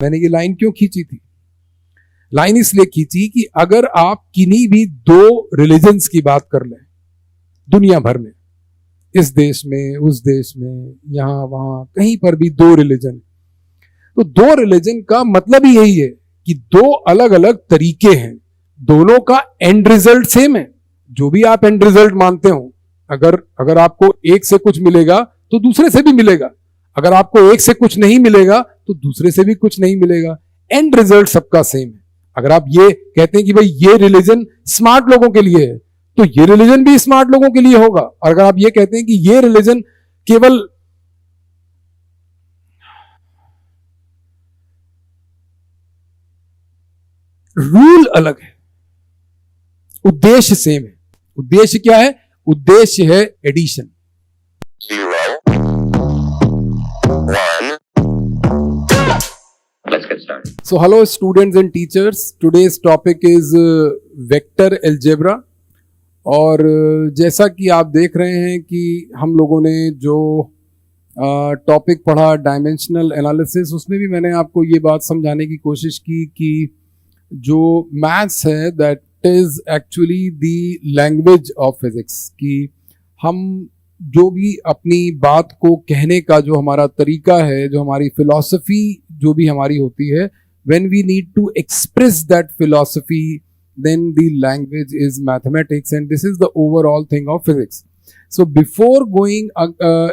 मैंने ये लाइन क्यों खींची थी? लाइन इसलिए खींची कि अगर आप किन्हीं भी दो रिलीजन्स की बात कर लें दुनिया भर में, इस देश में, उस देश में, यहां वहां, कहीं पर भी दो रिलीजन, तो दो रिलीजन का मतलब ही यही है कि दो अलग अलग तरीके हैं, दोनों का एंड रिजल्ट सेम है। जो भी आप एंड रिजल्ट मानते हो, अगर आपको एक से कुछ मिलेगा तो दूसरे से भी मिलेगा, अगर आपको एक से कुछ नहीं मिलेगा तो दूसरे से भी कुछ नहीं मिलेगा। एंड रिजल्ट सबका सेम है। अगर आप ये कहते हैं कि भाई ये रिलीजन स्मार्ट लोगों के लिए है, तो ये रिलीजन भी स्मार्ट लोगों के लिए होगा। और अगर आप ये कहते हैं कि ये रिलीजन केवल रूल अलग है, उद्देश्य सेम है। उद्देश्य क्या है? उद्देश्य है addition. 0, 1. Let's get started. So hello students and teachers, today's topic is vector algebra। और जैसा कि आप देख रहे हैं कि हम लोगों ने जो टॉपिक पढ़ा डायमेंशनल एनालिसिस, उसमें भी मैंने आपको ये बात समझाने की कोशिश की कि जो मैथ्स है that is actually the language of physics, कि हम जो भी अपनी बात को कहने का जो हमारा तरीका है, जो हमारी फिलॉसफी जो भी हमारी होती है, when we need to express that philosophy, then the language is mathematics, and this is the overall thing of physics. So before going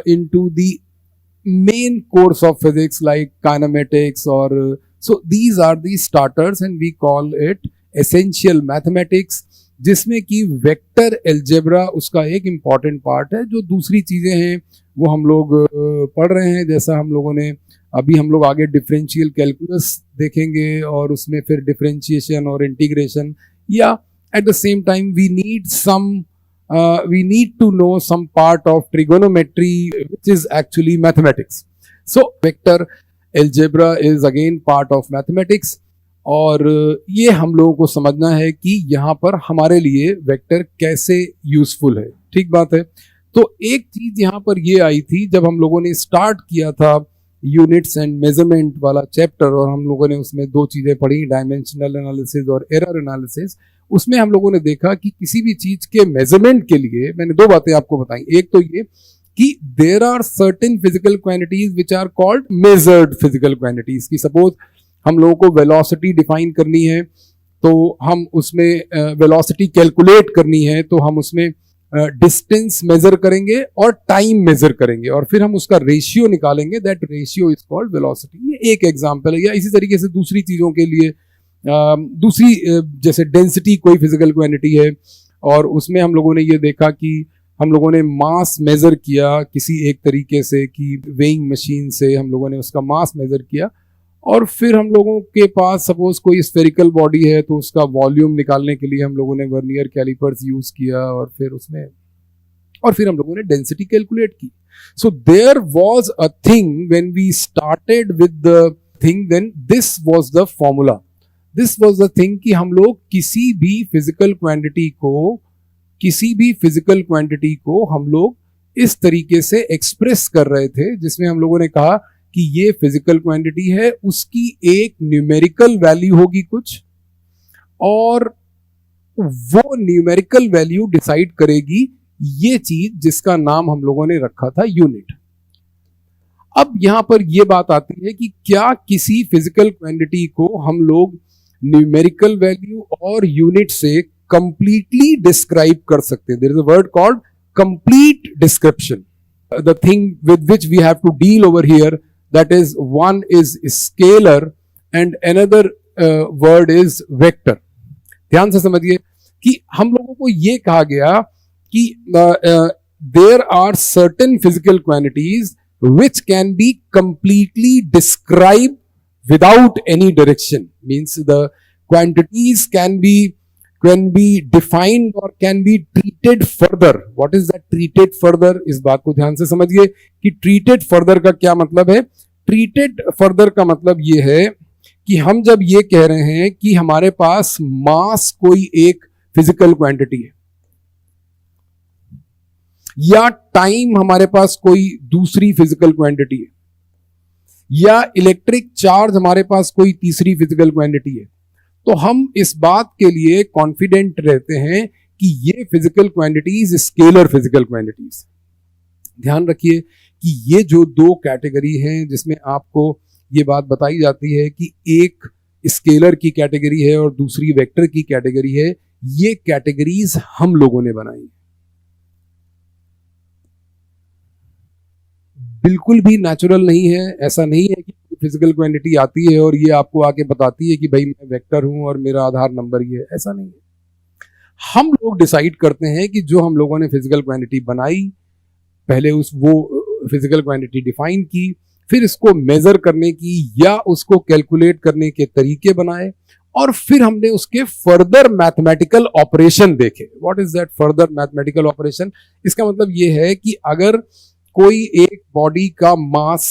into the main course of physics like kinematics or so these are the starters and we call it essential mathematics, जिसमें कि vector algebra उसका एक important part है। जो दूसरी चीज़ें हैं वो हम लोग पढ़ रहे हैं, जैसा हम लोगों ने अभी हम लोग आगे डिफरेंशियल कैलकुलस देखेंगे और उसमें फिर डिफरेंशिएशन और इंटीग्रेशन, या at the same time we need to know some part of trigonometry which is actually mathematics. So vector algebra is again part of mathematics, और ये हम लोगों को समझना है कि यहाँ पर हमारे लिए वेक्टर कैसे यूजफुल है। ठीक बात है। तो एक चीज यहाँ पर ये आई थी जब हम लोगों ने स्टार्ट किया था यूनिट्स एंड मेजरमेंट वाला चैप्टर, और हम लोगों ने उसमें दो चीजें पढ़ी, डायमेंशनल एनालिसिस और एरर एनालिसिस। उसमें हम लोगों ने देखा कि किसी भी चीज के मेजरमेंट के लिए मैंने दो बातें आपको बताई। एक तो ये कि there are certain physical quantities which are called measured physical quantities, की सपोज हम लोगों को वेलोसिटी डिफाइन करनी है तो हम उसमें वेलोसिटी कैलकुलेट करनी है तो हम उसमें डिस्टेंस मेजर करेंगे और टाइम मेजर करेंगे, और फिर हम उसका रेशियो निकालेंगे, that ratio is called velocity. ये एक एग्जांपल है। या इसी तरीके से दूसरी चीज़ों के लिए दूसरी जैसे डेंसिटी कोई फिजिकल क्वांटिटी है, और उसमें हम लोगों ने ये देखा कि हम लोगों ने मास मेजर किया किसी एक तरीके से, कि वेइंग मशीन से हम लोगों ने उसका मास मेजर किया, और फिर हम लोगों के पास सपोज कोई स्फेरिकल बॉडी है तो उसका वॉल्यूम निकालने के लिए हम लोगों ने वर्नियर कैलिपर्स यूज किया, और फिर हम लोगों ने डेंसिटी कैलकुलेट की। So there was a thing when we started with the thing, then this was the formula, this was the thing कि हम लोग किसी भी फिजिकल क्वांटिटी को हम लोग इस तरीके से एक्सप्रेस कर रहे थे, जिसमें हम लोगों ने कहा कि ये फिजिकल क्वांटिटी है, उसकी एक न्यूमेरिकल वैल्यू होगी कुछ, और वो न्यूमेरिकल वैल्यू डिसाइड करेगी ये चीज जिसका नाम हम लोगों ने रखा था यूनिट। अब यहां पर ये बात आती है कि क्या किसी फिजिकल क्वांटिटी को हम लोग न्यूमेरिकल वैल्यू और यूनिट से कंप्लीटली डिस्क्राइब कर सकते हैं? There is a word called complete description. The thing with which we have to deal over here, that is, one is scalar and another word is vector। ध्यान से समझिए कि हम लोगों को ये कहा गया कि there are certain physical quantities which can be completely described without any direction, means the quantities can be defined or can be treated further। what is that treated further? इस बात को ध्यान से समझिए कि treated further का क्या मतलब है। treated further का मतलब ये है कि हम जब ये कह रहे हैं कि हमारे पास मास कोई एक फिजिकल क्वांटिटी है, या टाइम हमारे पास कोई दूसरी फिजिकल क्वांटिटी है, या इलेक्ट्रिक चार्ज हमारे पास कोई तीसरी फिजिकल क्वांटिटी है, तो हम इस बात के लिए कॉन्फिडेंट रहते हैं कि ये physical quantities scalar physical quantities. ध्यान रखिए कि ये जो दो कैटेगरी हैं जिसमें आपको ये बात बताई जाती है कि एक स्केलर की कैटेगरी है और दूसरी वेक्टर की कैटेगरी है, ये कैटेगरीज हम लोगों ने बनाई। बिल्कुल भी नेचुरल नहीं है। ऐसा नहीं है कि फिजिकल क्वांटिटी आती है और ये आपको आके बताती है कि भाई मैं वेक्टर हूं और मेरा आधार नंबर ये है। ऐसा नहीं है। हम लोग डिसाइड करते हैं कि जो हम लोगों ने फिजिकल क्वांटिटी बनाई, पहले वो फिजिकल क्वांटिटी डिफाइन की, फिर इसको मेजर करने की या उसको कैलकुलेट करने के तरीके बनाए, और फिर हमने उसके फर्दर मैथमेटिकल ऑपरेशन देखे। What is that further mathematical operation? इसका मतलब ये है कि अगर कोई एक बॉडी का मास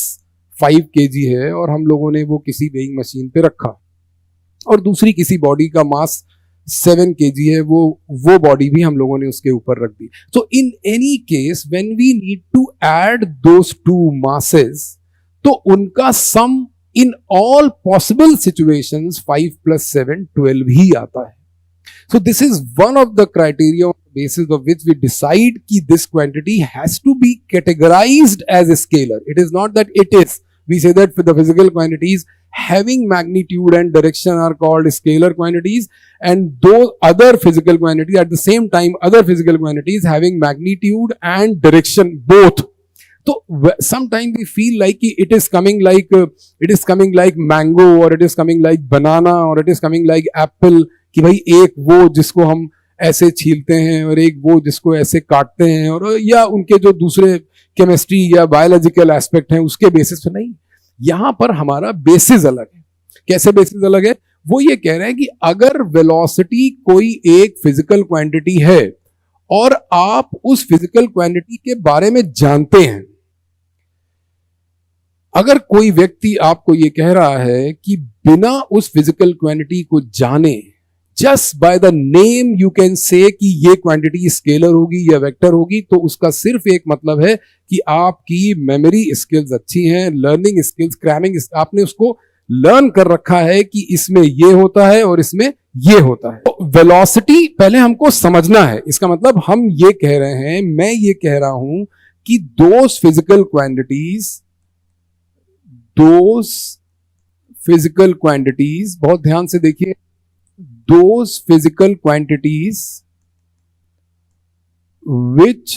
5 kg है और हम लोगों ने वो किसी वेइंग मशीन पे रखा, और दूसरी किसी बॉडी का मास 7 kg है, वो बॉडी भी हम लोगों ने उसके ऊपर रख दी। So in any case when we need to add those two masses, तो उनका sum in all possible situations 5 + 7 12 ही आता है। So this is one of the criteria on the basis of which we decide that this quantity has to be categorized as a scalar. It is not that it is. We say that for the physical quantities having magnitude and direction are called scalar quantities, and those other physical quantities at the same time, other physical quantities having magnitude and direction both. So sometimes we feel like it is coming like mango, or it is coming like banana, or it is coming like apple, कि भाई एक वो जिसको हम ऐसे छीलते हैं और एक वो जिसको ऐसे काटते हैं, और या उनके जो दूसरे केमिस्ट्री या बायोलॉजिकल एस्पेक्ट हैं उसके बेसिस पर नहीं। यहां पर हमारा बेसिस अलग है। कैसे बेसिस अलग है? वो ये कह रहे हैं कि अगर वेलोसिटी कोई एक फिजिकल क्वांटिटी है और आप उस फिजिकल क्वांटिटी के बारे में जानते हैं, अगर कोई व्यक्ति आपको ये कह रहा है कि बिना उस फिजिकल क्वांटिटी को जाने, just by the name you can say कि ये क्वांटिटी स्केलर होगी या वेक्टर होगी, तो उसका सिर्फ एक मतलब है कि आपकी मेमोरी स्किल्स अच्छी हैं, लर्निंग स्किल्स, क्रैमिंग, आपने उसको लर्न कर रखा है कि इसमें ये होता है और इसमें ये होता है। तो वेलोसिटी पहले हमको समझना है। इसका मतलब हम ये कह रहे हैं, मैं ये कह रहा हूं कि दोस फिजिकल क्वांटिटीज, बहुत ध्यान से देखिए, those physical quantities which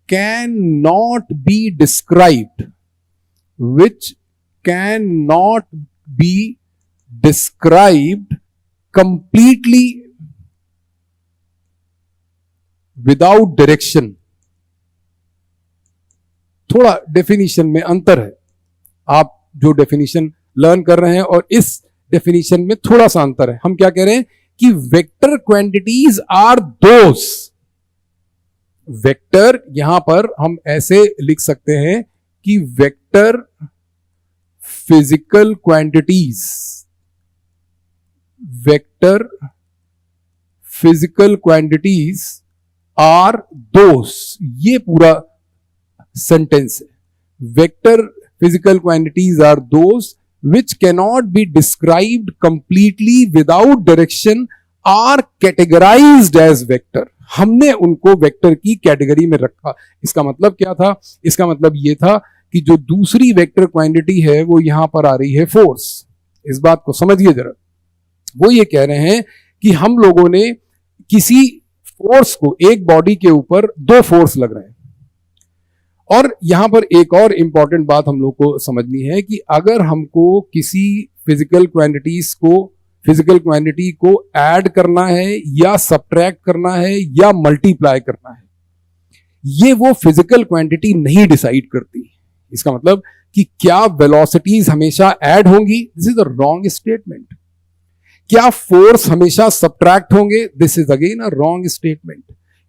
cannot be described completely without direction। थोड़ा डेफिनेशन में अंतर है। आप जो डेफिनेशन लर्न कर रहे हैं और इस डेफिनेशन में थोड़ा सा अंतर है। हम क्या कह रहे हैं कि vector quantities are those. Vector यहां पर हम ऐसे लिख सकते हैं कि vector physical quantities are those. ये पूरा सेंटेंस है। Vector physical quantities are those which cannot be described completely without direction are categorized as vector। हमने उनको वेक्टर की कैटेगरी में रखा। इसका मतलब क्या था? इसका मतलब ये था कि जो दूसरी वेक्टर क्वांटिटी है वो यहां पर आ रही है फोर्स। इस बात को समझिए जरा। वो ये कह रहे हैं कि हम लोगों ने किसी फोर्स को, एक बॉडी के ऊपर 2 फोर्स लग रहे हैं, और यहां पर एक और इंपॉर्टेंट बात हम लोग को समझनी है कि अगर हमको किसी फिजिकल क्वांटिटी को ऐड करना है या सब्ट्रैक्ट करना है या मल्टीप्लाई करना है, ये वो फिजिकल क्वांटिटी नहीं डिसाइड करती। इसका मतलब कि क्या वेलोसिटीज हमेशा ऐड होंगी? This is a wrong statement. क्या फोर्स हमेशा सब्ट्रैक्ट होंगे? This is again a wrong statement.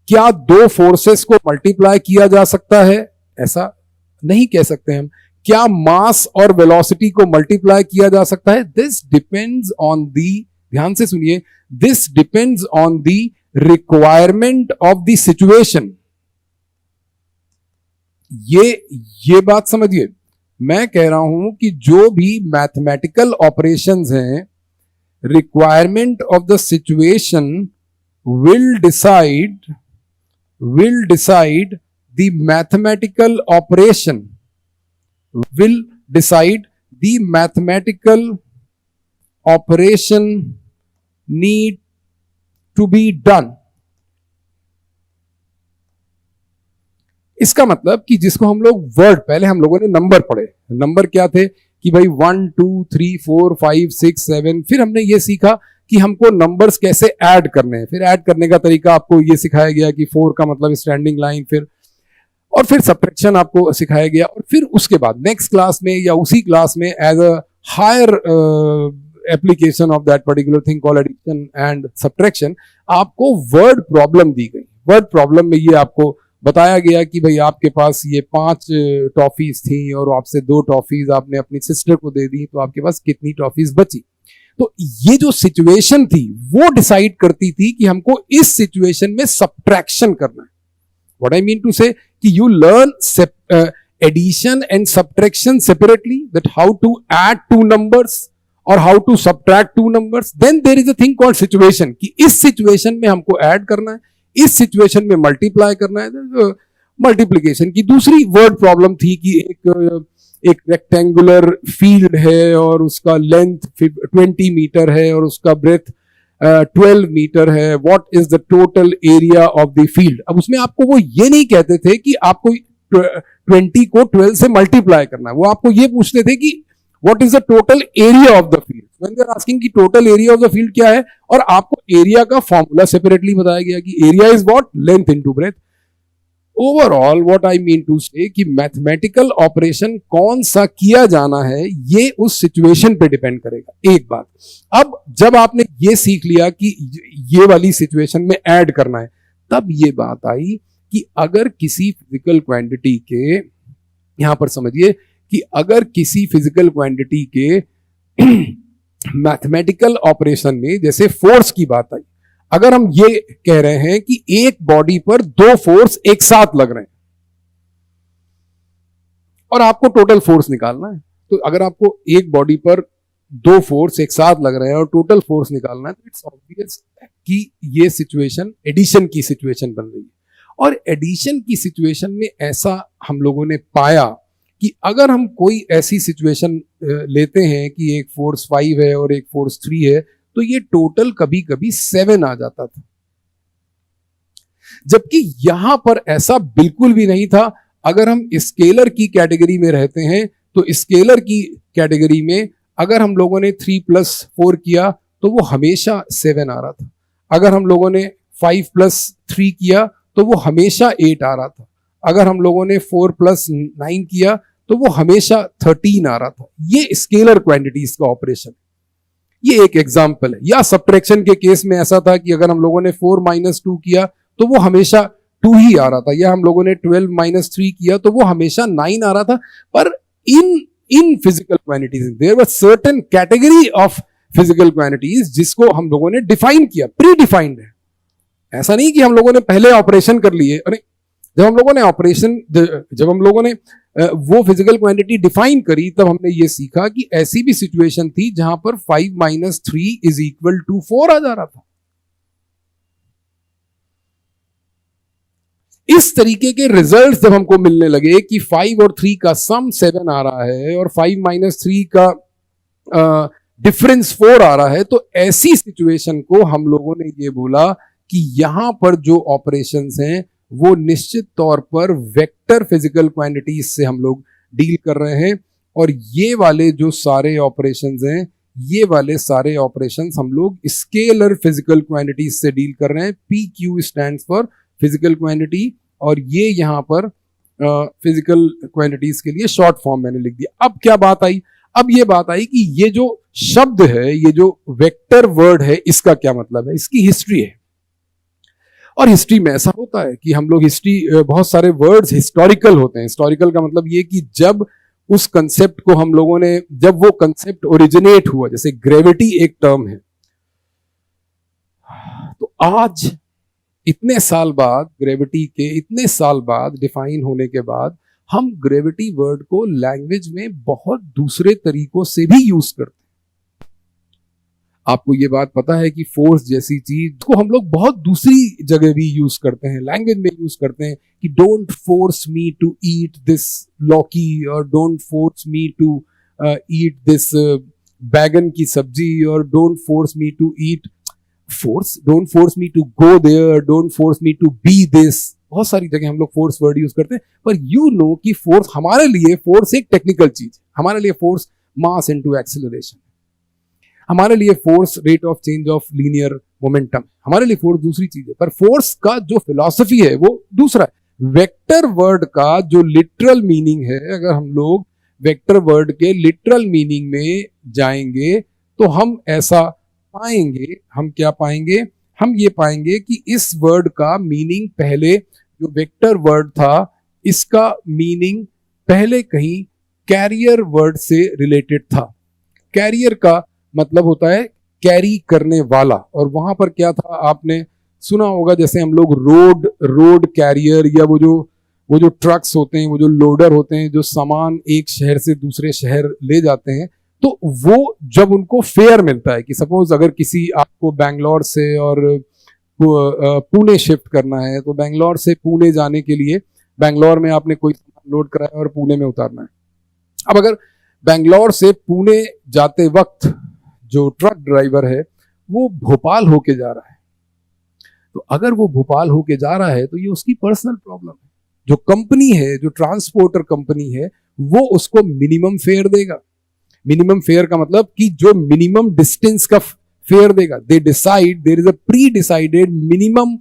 क्या 2 फोर्सेस को मल्टीप्लाई किया जा सकता है? ऐसा नहीं कह सकते हम। क्या मास और वेलोसिटी को मल्टीप्लाई किया जा सकता है? दिस डिपेंड्स ऑन दी, ध्यान से सुनिए, this depends on the requirement of the situation. ये बात समझिए। मैं कह रहा हूं कि जो भी मैथमेटिकल ऑपरेशंस हैं, requirement of the situation will decide the mathematical operation, will decide the mathematical operation need to be done. इसका मतलब कि जिसको हम लोग वर्ड, पहले हम लोगों ने नंबर पढ़े, नंबर क्या थे कि भाई 1 2 3 4 5 6 7, फिर हमने ये सीखा कि हमको नंबर्स कैसे ऐड करने हैं, फिर ऐड करने का तरीका आपको ये सिखाया गया कि 4 का मतलब स्टैंडिंग लाइन, फिर सब्ट्रैक्शन आपको सिखाया गया, और फिर उसके बाद नेक्स्ट क्लास में या उसी क्लास में as a higher application of that particular thing called addition and subtraction, आपको वर्ड प्रॉब्लम दी गई। वर्ड प्रॉब्लम में ये आपको बताया गया कि भाई आपके पास ये 5 टॉफीज थी और आपसे 2 टॉफीज आपने अपनी सिस्टर को दे दी, तो आपके पास कितनी टॉफीज बची। तो ये जो सिचुएशन थी वो डिसाइड करती थी कि हमको इस सिचुएशन में सब्ट्रैक्शन करना है। What I mean to say कि you learn addition and subtraction separately, that how to add 2 numbers और how to subtract 2 numbers. Then there is a thing called situation, कि इस सिचुएशन में हमको ऐड करना है, इस सिचुएशन में मल्टीप्लाई करना है, मल्टीप्लीकेशन की। दूसरी वर्ड प्रॉब्लम थी कि एक रेक्टेंगुलर फील्ड है और उसका लेंथ 20 मीटर है और उसका ब्रेथ 12 मीटर है, what is the total area of the field. अब उसमें आपको वो ये नहीं कहते थे कि आपको 20 को 12 से मल्टीप्लाई करना है, वो आपको ये पूछते थे कि what is the total area of the field. When they are asking कि total area of the field क्या है, और आपको एरिया का फॉर्मूला सेपरेटली बताया गया कि area is what, length into breadth. Overall what I mean to say कि मैथमेटिकल ऑपरेशन कौन सा किया जाना है ये उस सिचुएशन पे डिपेंड करेगा। एक बात, अब जब आपने ये सीख लिया कि ये वाली सिचुएशन में ऐड करना है, तब ये बात आई कि अगर किसी फिजिकल क्वांटिटी के, यहां पर समझिए कि अगर किसी फिजिकल क्वांटिटी के मैथमेटिकल ऑपरेशन में, जैसे फोर्स की बात आई, अगर हम ये कह रहे हैं कि एक बॉडी पर 2 फोर्स एक साथ लग रहे हैं और आपको टोटल फोर्स निकालना है, तो अगर आपको एक बॉडी पर 2 फोर्स एक साथ लग रहे हैं और टोटल फोर्स निकालना है, तो इट्स ऑब्वियस कि ये सिचुएशन एडिशन की सिचुएशन बन रही है। और एडिशन की सिचुएशन में ऐसा हम लोगों ने पाया कि अगर हम कोई ऐसी सिचुएशन लेते हैं कि एक फोर्स 5 है और एक फोर्स 3 है, तो ये टोटल कभी कभी 7 आ जाता था, जबकि यहां पर ऐसा बिल्कुल भी नहीं था। अगर हम स्केलर की कैटेगरी में रहते हैं, तो स्केलर की कैटेगरी में अगर हम लोगों ने 3 + 4 किया तो वो हमेशा 7 आ रहा था। अगर हम लोगों ने 5 + 3 किया तो वो हमेशा 8 आ रहा था। अगर हम लोगों ने 4 + 9 किया तो वो हमेशा 13 आ रहा था। ये स्केलर क्वांटिटीज का ऑपरेशन, ये एक एग्जांपल है। या सब्ट्रैक्शन के केस में ऐसा था कि अगर हम लोगों ने 4 - 2 किया तो वो हमेशा 2 ही आ रहा था, या हम लोगों ने 12 - 3 किया तो वो हमेशा 9 आ रहा था। पर इन physical quantities there were certain category of physical quantities जिसको हम लोगों ने डिफाइन किया, प्री डिफाइंड है। ऐसा नहीं कि हम लोगों ने पहले ऑपरेशन कर लिए, अरे जब हम लोगों ने वो फिजिकल क्वांटिटी डिफाइन करी, तब हमने ये सीखा कि ऐसी भी सिचुएशन थी जहां पर 5 - 3 = 4 आ जा रहा था। इस तरीके के रिजल्ट्स जब हमको मिलने लगे कि 5 और 3 का सम 7 आ रहा है और 5 - 3 का डिफरेंस 4 आ रहा है, तो ऐसी सिचुएशन को हम लोगों ने ये बोला कि यहां पर जो ऑपरेशंस हैं वो निश्चित तौर पर वेक्टर फिजिकल क्वांटिटीज से हम लोग डील कर रहे हैं, और ये वाले जो सारे ऑपरेशंस हैं, ये वाले सारे ऑपरेशंस हम लोग स्केलर फिजिकल क्वांटिटीज से डील कर रहे हैं। PQ stands for physical quantity, और ये यहां पर फिजिकल क्वांटिटीज के लिए शॉर्ट फॉर्म मैंने लिख दिया। अब क्या बात आई, अब ये बात आई कि ये जो शब्द है, ये जो वेक्टर वर्ड है, इसका क्या मतलब है, इसकी हिस्ट्री है। और हिस्ट्री में ऐसा होता है कि हम लोग बहुत सारे वर्ड्स हिस्टोरिकल होते हैं। हिस्टोरिकल का मतलब ये कि जब उस कंसेप्ट को हम लोगों ने, जब वो कंसेप्ट ओरिजिनेट हुआ, जैसे ग्रेविटी एक टर्म है, तो आज इतने साल बाद, ग्रेविटी के इतने साल बाद डिफाइन होने के बाद, हम ग्रेविटी वर्ड को लैंग्वेज में बहुत दूसरे तरीकों से भी यूज करते हैं। आपको ये बात पता है कि फोर्स जैसी चीज को हम लोग बहुत दूसरी जगह भी यूज करते हैं, लैंग्वेज में यूज करते हैं कि don't force me to eat this लौकी और don't force me to eat this बैगन की सब्जी और don't force me to eat force, don't force me to go there, don't force me to be this. बहुत सारी जगह हम लोग फोर्स वर्ड यूज करते हैं, पर यू नो कि फोर्स हमारे लिए फोर्स एक टेक्निकल चीज है। हमारे लिए फोर्स मास इनटू एक्सेलरेशन, हमारे लिए force rate of change of linear momentum, हमारे लिए फोर्स दूसरी चीज है। पर फोर्स का जो फिलॉसफी है वो दूसरा है। वेक्टर वर्ड का जो लिटरल मीनिंग है, अगर हम लोग वेक्टर वर्ड के लिटरल मीनिंग में जाएंगे तो हम ऐसा पाएंगे, हम क्या पाएंगे, हम ये पाएंगे कि इस वर्ड का मीनिंग पहले जो वेक्टर वर्ड था इसका मीनिंग पहले कहीं कैरियर वर्ड से रिलेटेड था। कैरियर का मतलब होता है कैरी करने वाला, और वहां पर क्या था आपने सुना होगा, जैसे हम लोग रोड कैरियर या वो जो ट्रक्स होते हैं, वो जो लोडर होते हैं जो सामान एक शहर से दूसरे शहर ले जाते हैं, तो वो जब उनको फेयर मिलता है कि सपोज अगर किसी आपको बैंगलोर से और पुणे शिफ्ट करना है, तो बैंगलोर से पुणे जाने के लिए बैंगलोर में आपने कोई सामान लोड कराया और पुणे में उतारना है। अब अगर बैंगलोर से पुणे जाते वक्त जो ट्रक ड्राइवर है वो भोपाल होके जा रहा है, तो अगर वो भोपाल होके जा रहा है तो ये उसकी पर्सनल प्रॉब्लम है। जो कंपनी है, जो ट्रांसपोर्टर कंपनी है, वो उसको मिनिमम फेयर देगा। मिनिमम फेयर का मतलब कि जो मिनिमम डिस्टेंस का फेयर देगा। They decide, there is a pre decided minimum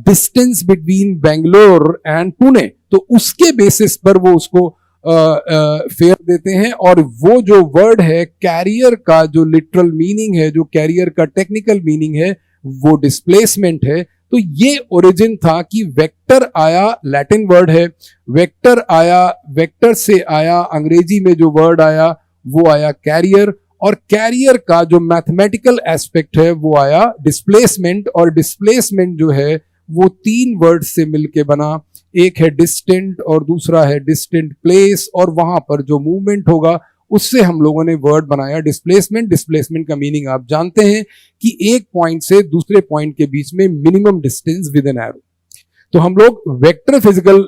distance between Bangalore and Pune, तो उसके बेसिस पर वो उसको फेयर देते हैं। और वो जो वर्ड है कैरियर का जो लिटरल मीनिंग है, जो कैरियर का टेक्निकल मीनिंग है, वो डिस्प्लेसमेंट है। तो ये ओरिजिन था कि वेक्टर आया, लैटिन वर्ड है, वेक्टर आया, वेक्टर से आया अंग्रेजी में जो वर्ड आया वो आया कैरियर, और कैरियर का जो मैथमेटिकल एस्पेक्ट है वो आया डिस्प्लेसमेंट। और डिस्प्लेसमेंट जो है वो तीन वर्ड से मिलके बना, एक है डिस्टेंट और दूसरा है डिस्टेंट प्लेस, और वहां पर जो मूवमेंट होगा उससे हम लोगों ने वर्ड बनाया डिस्प्लेसमेंट। डिस्प्लेसमेंट का मीनिंग आप जानते हैं कि एक पॉइंट से दूसरे पॉइंट के बीच में minimum distance with an arrow. तो हम लोग वेक्टर फिजिकल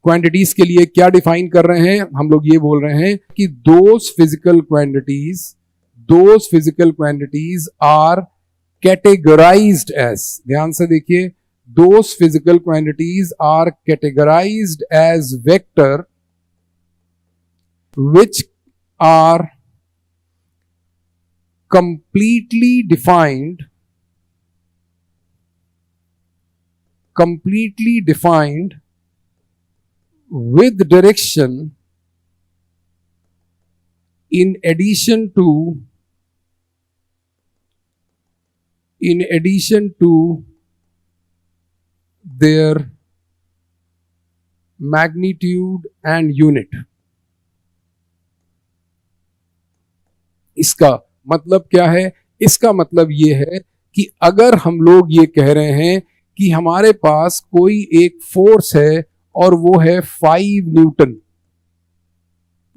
क्वांटिटीज के लिए क्या डिफाइन कर रहे हैं, हम लोग ये बोल रहे हैं कि those physical quantities are categorised as, ध्यान से देखिए, those physical quantities are categorised as vector which are completely defined with direction in addition to their magnitude and unit। इसका मतलब क्या है, इसका मतलब ये है कि अगर हम लोग ये कह रहे हैं कि हमारे पास कोई एक फोर्स है और वो है 5 न्यूटन,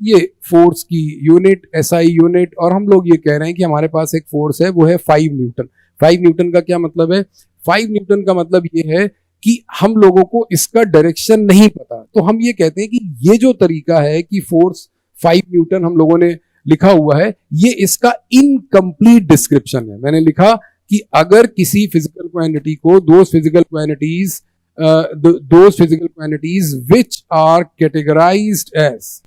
ये फोर्स की यूनिट एसआई यूनिट, और हम लोग ये कह रहे हैं कि हमारे पास एक फोर्स है वो है 5 न्यूटन। 5 न्यूटन का क्या मतलब है, 5 न्यूटन का मतलब ये है कि हम लोगों को इसका डायरेक्शन नहीं पता, तो हम ये कहते हैं कि ये जो तरीका है कि फोर्स 5 न्यूटन हम लोगों ने लिखा हुआ है, ये इसका इनकम्प्लीट डिस्क्रिप्शन है। मैंने लिखा कि अगर किसी फिजिकल क्वांटिटी को those physical quantities which are categorised as,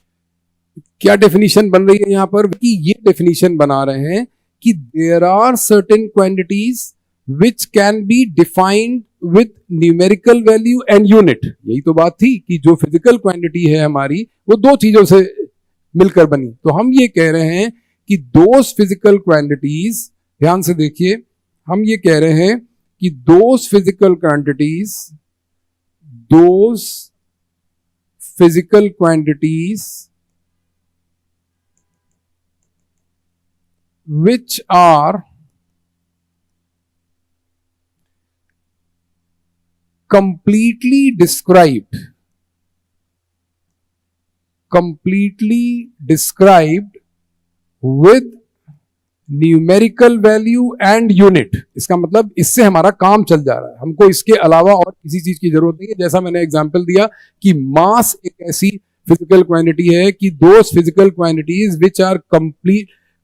क्या डेफिनेशन बन रही है यहां पर, कि ये डेफिनेशन बना रहे हैं कि there are certain quantities which can be defined with numerical value and unit. यही तो बात थी कि जो फिजिकल क्वांटिटी है हमारी वो दो चीजों से मिलकर बनी। तो हम ये कह रहे हैं कि दोज फिजिकल क्वांटिटीज, ध्यान से देखिए, हम ये कह रहे हैं कि those physical quantities which are completely described completely described with numerical value and unit. इसका मतलब इससे हमारा काम चल जा रहा है, हमको इसके अलावा और किसी चीज की जरूरत नहीं है। जैसा मैंने एग्जांपल दिया कि मास एक ऐसी फिजिकल क्वांटिटी है कि those physical quantities which are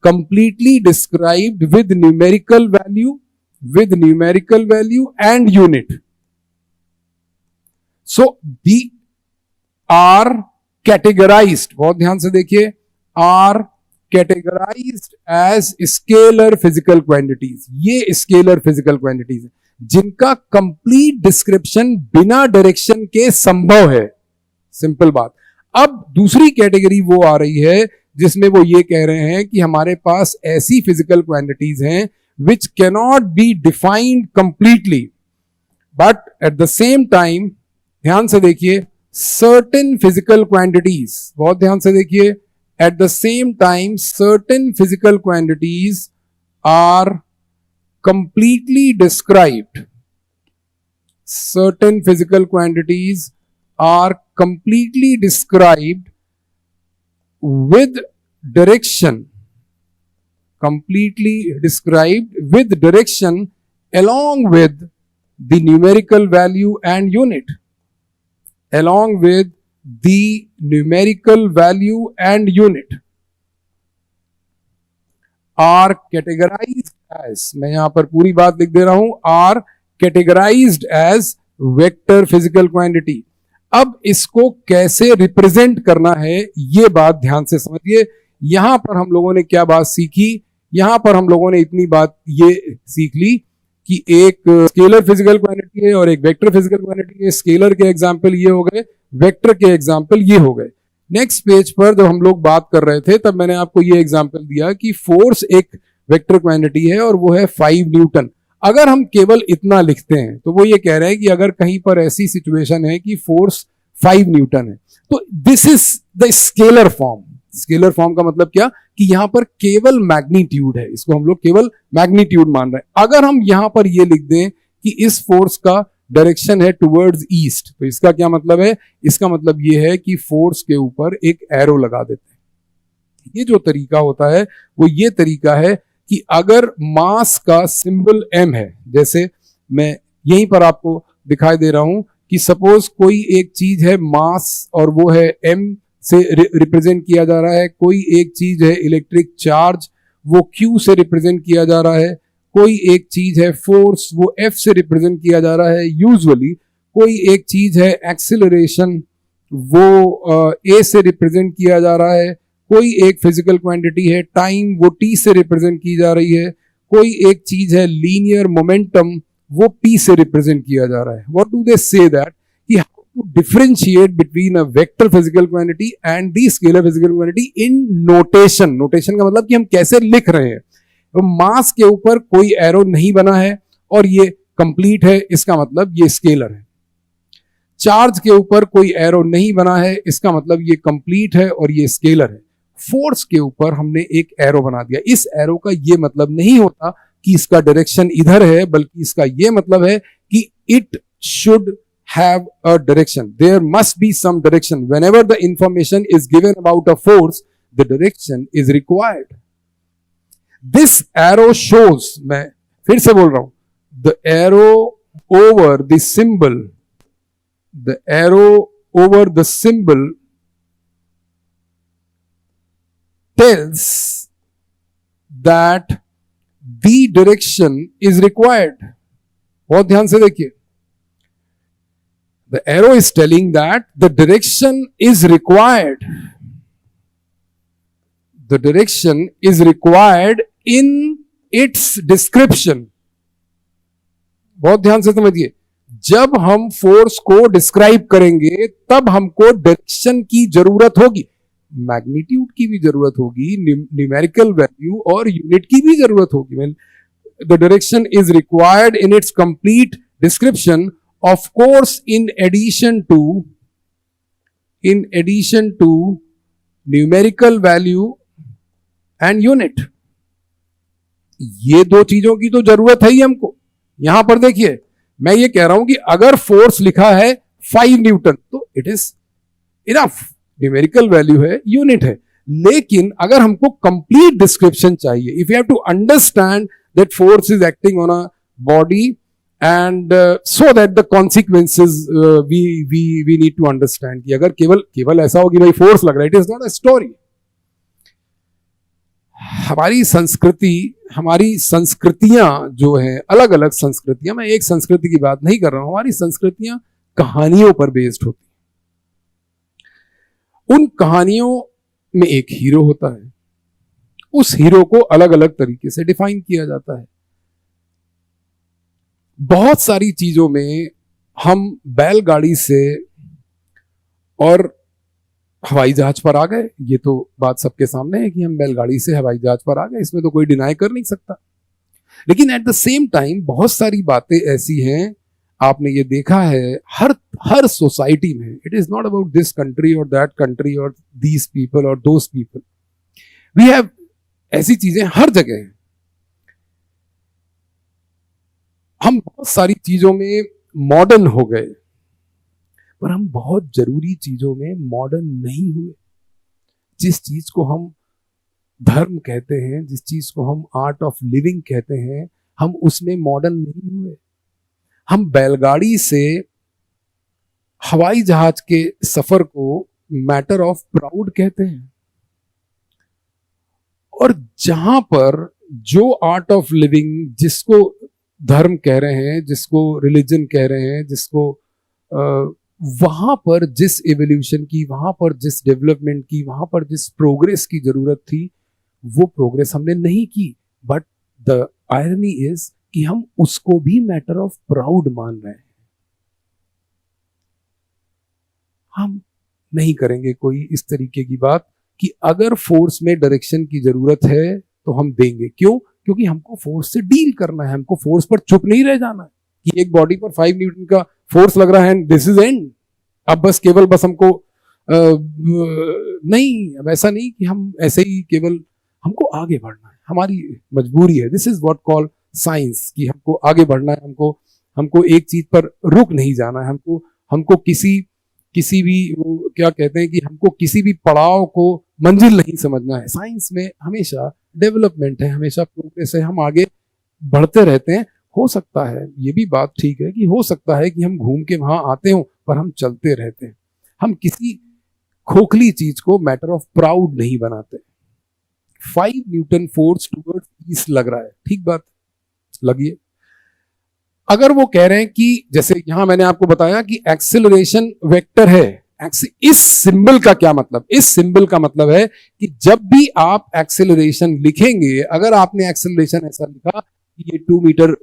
completely described with numerical value and unit, so the are categorized, बहुत ध्यान से देखिए, are categorized as scalar physical quantities। ये scalar physical quantities है जिनका कंप्लीट डिस्क्रिप्शन बिना डायरेक्शन के संभव है। सिंपल बात। अब दूसरी कैटेगरी वो आ रही है जिसमें वो ये कह रहे हैं कि हमारे पास ऐसी फिजिकल क्वांटिटीज हैं which cannot be defined completely, but at the same time, ध्यान से देखिए, सर्टेन फिजिकल क्वांटिटीज, बहुत ध्यान से देखिए, at the same time certain physical quantities are completely described, certain physical quantities are completely described with direction, completely described with direction along with the numerical value and unit, along with the numerical value and unit are categorized as, मैं यहां पर पूरी बात लिख दे रहा हूं, are categorized as vector physical quantity। अब इसको कैसे रिप्रेजेंट करना है ये बात ध्यान से समझिए। यहां पर हम लोगों ने क्या बात सीखी, यहां पर हम लोगों ने इतनी बात ये सीख ली कि एक स्केलर फिजिकल क्वांटिटी है और एक वेक्टर फिजिकल क्वांटिटी है। स्केलर के एग्जांपल ये हो गए, वेक्टर के एग्जांपल ये हो गए। नेक्स्ट पेज पर जब हम लोग बात कर रहे थे तब मैंने आपको ये एग्जांपल दिया कि फोर्स एक वेक्टर क्वांटिटी है और वो है 5 न्यूटन। अगर हम केवल इतना लिखते हैं तो वो ये कह रहे हैं कि अगर कहीं पर ऐसी सिचुएशन है कि फोर्स 5 न्यूटन है तो this is the scalar form. Scalar form का मतलब क्या कि यहां पर केवल मैग्नीट्यूड है, इसको हम लोग केवल मैग्नीट्यूड मान रहे हैं। अगर हम यहां पर ये लिख दें कि इस फोर्स का डायरेक्शन है टुवर्ड्स ईस्ट, तो इसका क्या मतलब है, इसका मतलब ये है कि फोर्स के ऊपर एक एरो लगा देते हैं। ये जो तरीका होता है वो ये तरीका है कि अगर मास का सिंबल m है, जैसे मैं यहीं पर आपको दिखाई दे रहा हूं कि सपोज कोई एक चीज है मास और वो है m से रिप्रेजेंट किया जा रहा है, कोई एक चीज है इलेक्ट्रिक चार्ज वो Q से रिप्रेजेंट किया जा रहा है, कोई एक चीज है फोर्स वो F से रिप्रेजेंट किया जा रहा है यूजुअली, कोई एक चीज है एक्सिलरेशन वो A से रिप्रेजेंट किया जा रहा है, कोई एक फिजिकल क्वांटिटी है टाइम वो T से रिप्रेजेंट की जा रही है, कोई एक चीज है लीनियर मोमेंटम वो P से रिप्रेजेंट किया जा रहा है। What do they say that कि how to differentiate between a vector physical quantity and the scalar physical quantity in notation. Notation का मतलब कि हम कैसे लिख रहे हैं। तो मास के ऊपर कोई एरो नहीं बना है और ये कंप्लीट है, इसका मतलब ये स्केलर है। चार्ज के ऊपर कोई एरो नहीं बना है, इसका मतलब ये कंप्लीट है और ये स्केलर है। फोर्स के ऊपर हमने एक एरो बना दिया। इस एरो का ये मतलब नहीं होता कि इसका डायरेक्शन इधर है, बल्कि इसका ये मतलब है कि it should have a direction. There must be some direction. Whenever the information is given about a force, the direction is required. This arrow shows, मैं फिर से बोल रहा हूं, the arrow over the symbol, the arrow over the symbol tells that the direction is required. बहुत ध्यान से देखिए, the arrow is telling that the direction is required. The direction is required in its description. बहुत ध्यान से समझिए, जब हम फोर्स को डिस्क्राइब करेंगे तब हमको डायरेक्शन की जरूरत होगी, मैग्नीट्यूड की भी जरूरत होगी, न्यूमेरिकल वैल्यू और यूनिट की भी जरूरत होगी। The direction is required in its complete description, of course in addition to numerical value and unit। ये दो चीजों की तो जरूरत है ही हमको। यहां पर देखिए, मैं ये कह रहा हूं कि अगर फोर्स लिखा है 5 न्यूटन तो it is enough, numerical value है, यूनिट है। लेकिन अगर हमको कंप्लीट डिस्क्रिप्शन चाहिए, if you have to understand that force is acting on a body and so that the consequences we need to understand, कि अगर केवल ऐसा हो कि भाई फोर्स लग रहा है, it is not a story. हमारी संस्कृति, हमारी संस्कृतियां जो हैं, अलग अलग संस्कृतियां, मैं एक संस्कृति की बात नहीं कर रहा हूं, हमारी संस्कृतियां कहानियों पर बेस्ड होती। उन कहानियों में एक हीरो होता है, उस हीरो को अलग अलग तरीके से डिफाइन किया जाता है। बहुत सारी चीजों में हम बैलगाड़ी से और हवाई जहाज पर आ गए, ये तो बात सबके सामने है कि हम बैलगाड़ी से हवाई जहाज पर आ गए, इसमें तो कोई डिनाई कर नहीं सकता। लेकिन एट द सेम टाइम बहुत सारी बातें ऐसी हैं, आपने ये देखा है हर सोसाइटी में, it is not about this country और दैट कंट्री और दीज पीपल और दोज पीपल, वी हैव, ऐसी चीजें हर जगह हैं। हम बहुत सारी चीजों में मॉडर्न हो गए, पर हम बहुत जरूरी चीजों में मॉडर्न नहीं हुए। जिस चीज को हम धर्म कहते हैं, जिस चीज को हम आर्ट ऑफ लिविंग कहते हैं, हम उसमें मॉडर्न नहीं हुए। हम बैलगाड़ी से हवाई जहाज के सफर को मैटर ऑफ प्राउड कहते हैं। और जहां पर जो आर्ट ऑफ लिविंग, जिसको धर्म कह रहे हैं, जिसको रिलीजन कह रहे हैं, जिसको वहां पर जिस एवोल्यूशन की, वहां पर जिस डेवलपमेंट की, वहां पर जिस प्रोग्रेस की जरूरत थी, वो प्रोग्रेस हमने नहीं की। बट द आयरनी इज कि हम उसको भी मैटर ऑफ प्राउड मान रहे हैं। हम नहीं करेंगे कोई इस तरीके की बात कि अगर फोर्स में डायरेक्शन की जरूरत है तो हम देंगे। क्यों? क्योंकि हमको फोर्स से डील करना है, हमको फोर्स पर चुप नहीं रह जाना है कि एक बॉडी पर 5 न्यूटन का फोर्स लग रहा है एंड दिस इज एंड। अब बस केवल बस हमको नहीं, अब ऐसा नहीं कि हम ऐसे ही केवल, हमको आगे बढ़ना है, हमारी मजबूरी है। This is what call science, कि हमको आगे बढ़ना है, हमको एक चीज पर रुक नहीं जाना है, हमको किसी भी, क्या कहते हैं, कि हमको किसी भी पड़ाव को मंजिल नहीं समझना है। साइंस में हमेशा डेवलपमेंट है, हमेशा प्रोग्रेस है, हम आगे बढ़ते रहते हैं। हो सकता है, ये भी बात ठीक है कि हो सकता है कि हम घूम के वहां आते हो, पर हम चलते रहते हैं। हम किसी खोखली चीज को मैटर ऑफ प्राउड नहीं बनाते। 5 न्यूटन फोर्स टुवर्ड्स ईस्ट लग रहा है, ठीक बात, लगिए। अगर वो कह रहे हैं कि जैसे यहां मैंने आपको बताया कि एक्सेलरेशन वेक्टर है, इस सिंबल का क्या मतलब? इस सिंबल का मतलब है कि जब भी आप एक्सेलरेशन लिखेंगे, अगर आपने एक्सेलरेशन ऐसा लिखा कि ये 2 मीटर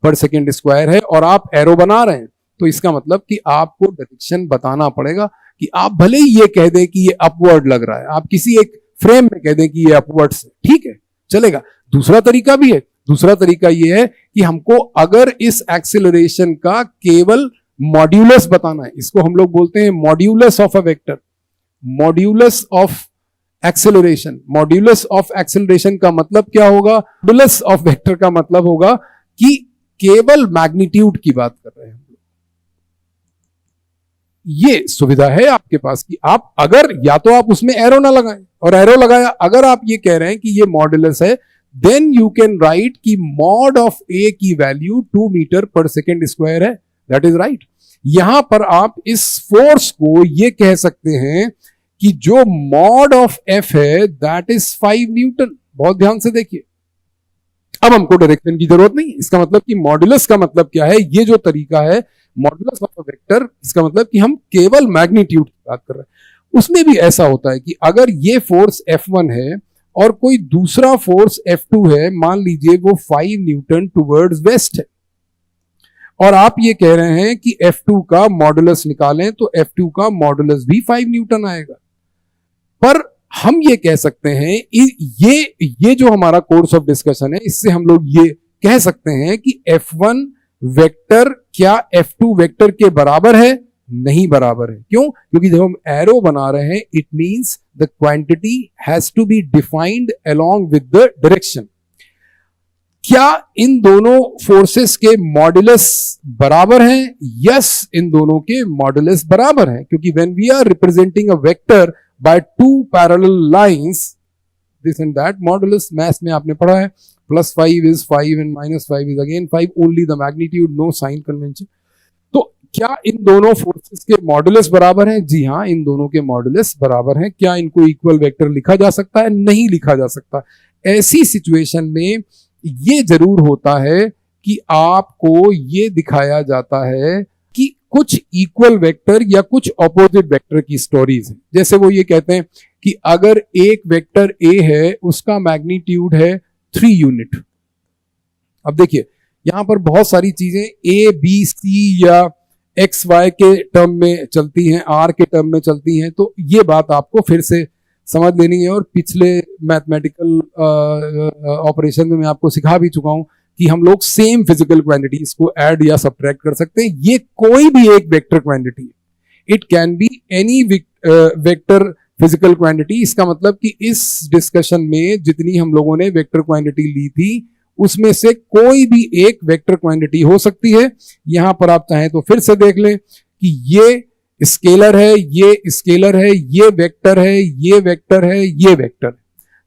पर सेकेंड स्क्वायर है और आप एरो बना रहे हैं, तो इसका मतलब कि आपको डायरेक्शन बताना पड़ेगा। कि आप भले ही ये कह दें कि ये अपवर्ड लग रहा है, आप किसी एक फ्रेम में कह दें कि ये अपवर्ड से, ठीक है, चलेगा। दूसरा तरीका भी है, दूसरा तरीका ये है कि हमको अगर इस एक्सेलरेशन का केवल मॉड्यूलस बताना है, इसको हम लोग बोलते हैं modulus of a vector, modulus of acceleration. Modulus of acceleration का मतलब क्या होगा? मॉड्यूलस ऑफ वेक्टर का मतलब होगा कि केवल मैग्नीट्यूड की बात कर रहे हैं। ये सुविधा है आपके पास कि आप अगर, या तो आप उसमें एरो ना लगाएं, और एरो लगाया, अगर आप ये कह रहे हैं कि ये मॉड्यूलस है, देन यू कैन राइट कि मॉड ऑफ ए की वैल्यू 2 मीटर पर सेकेंड स्क्वायर है। That is right. यहां पर आप इस फोर्स को ये कह सकते हैं कि जो मॉड ऑफ एफ है दैट इज 5 न्यूटन। बहुत ध्यान से देखिए, अब हमको डायरेक्शन की जरूरत नहीं। इसका मतलब कि मॉड्यूलस का मतलब क्या है? ये जो तरीका है मॉड्यूलस ऑफ अ वेक्टर, इसका मतलब कि हम केवल मैग्नीट्यूड की बात कर रहे हैं। उसमें भी ऐसा होता है कि अगर ये फोर्स F1 है और कोई दूसरा फोर्स F2 है, मान लीजिए वो 5 न्यूटन टुवर्ड्स वेस्ट है, और आप ये कह रहे हैं कि F2 का मॉडुलस निकालें, तो F2 का मॉडुलस भी 5 न्यूटन आएगा। पर हम ये कह सकते हैं, ये जो हमारा कोर्स ऑफ डिस्कशन है, इससे हम लोग ये कह सकते हैं कि F1 वेक्टर क्या F2 वेक्टर के बराबर है? नहीं बराबर है। क्यों? क्योंकि जब हम एरो बना रहे हैं, it means the quantity has to be defined along with the direction. क्या इन दोनों फोर्सेस के मॉडुलस बराबर हैं? यस, इन दोनों के मॉडुलस बराबर हैं, क्योंकि when we are representing a vector, by two parallel lines, this and that modulus maths में आपने पढ़ा है, +5 is 5 and -5 is again 5, only the magnitude, no sign convention. तो क्या इन दोनों फोर्सेस के मॉडुलस बराबर हैं? जी हाँ, इन दोनों के मॉडुलस बराबर हैं। क्या इनको इक्वल वेक्टर लिखा जा सकता है? नहीं लिखा जा सकता। ऐसी सिचुएशन में ये जरूर होता है कि आपको ये दिखाया जाता है कि कुछ इक्वल वेक्टर या कुछ ऑपोजिट वेक्टर की स्टोरीज है। जैसे वो ये कहते हैं कि अगर एक वेक्टर ए है, उसका मैग्नीट्यूड है 3 यूनिट। अब देखिए यहां पर बहुत सारी चीजें ए बी सी या एक्स वाई के टर्म में चलती हैं, आर के टर्म में चलती हैं, तो ये बात आपको फिर से समझ लेनी है। और पिछले मैथमेटिकल ऑपरेशन में मैं आपको सिखा भी चुका हूं कि हम लोग सेम फिजिकल क्वांटिटीज को ऐड या सब्ट्रैक्ट कर सकते हैं। ये कोई भी एक वेक्टर क्वांटिटी है, it can be any vector physical quantity. इसका मतलब कि इस डिस्कशन में जितनी हम लोगों ने वेक्टर क्वांटिटी ली थी, उसमें से कोई भी एक वेक्टर क्वांटिटी हो सकती है। यहां पर आप चाहें तो फिर से देख लें कि ये स्केलर है, ये स्केलर है, ये वेक्टर है, ये वेक्टर है, ये वेक्टर है।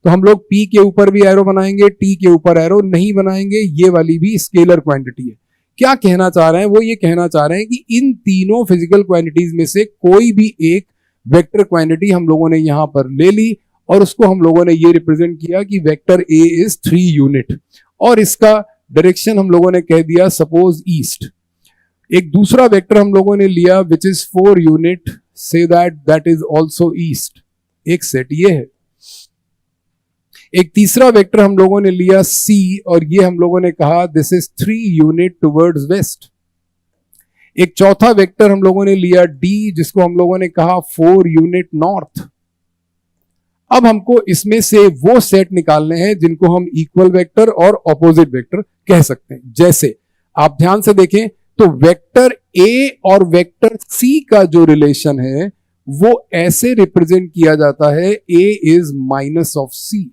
तो हम लोग P के ऊपर भी एरो बनाएंगे, T के ऊपर एरो नहीं बनाएंगे। ये वाली भी स्केलर क्वांटिटी है। क्या कहना चाह रहे हैं? वो ये कहना चाह रहे हैं कि इन तीनों फिजिकल क्वांटिटीज में से कोई भी एक वेक्टर क्वांटिटी हम लोगों ने यहां पर ले ली और उसको हम लोगों ने ये रिप्रेजेंट किया कि वेक्टर ए इज 3 यूनिट, और इसका डायरेक्शन हम लोगों ने कह दिया सपोज ईस्ट। एक दूसरा वेक्टर हम लोगों ने लिया which is 4 unit, say that is also east. एक सेट ये है। एक तीसरा वेक्टर हम लोगों ने लिया C, और ये हम लोगों ने कहा this is 3 unit towards waste. एक चौथा वेक्टर हम लोगों ने लिया D, जिसको हम लोगों ने कहा 4 यूनिट नॉर्थ। अब हमको इसमें से वो सेट निकालने हैं जिनको हम इक्वल वेक्टर और ऑपोजिट वेक्टर कह सकते हैं। जैसे आप ध्यान से देखें तो वेक्टर A और वेक्टर C का जो रिलेशन है वो ऐसे रिप्रेजेंट किया जाता है, A is minus of C।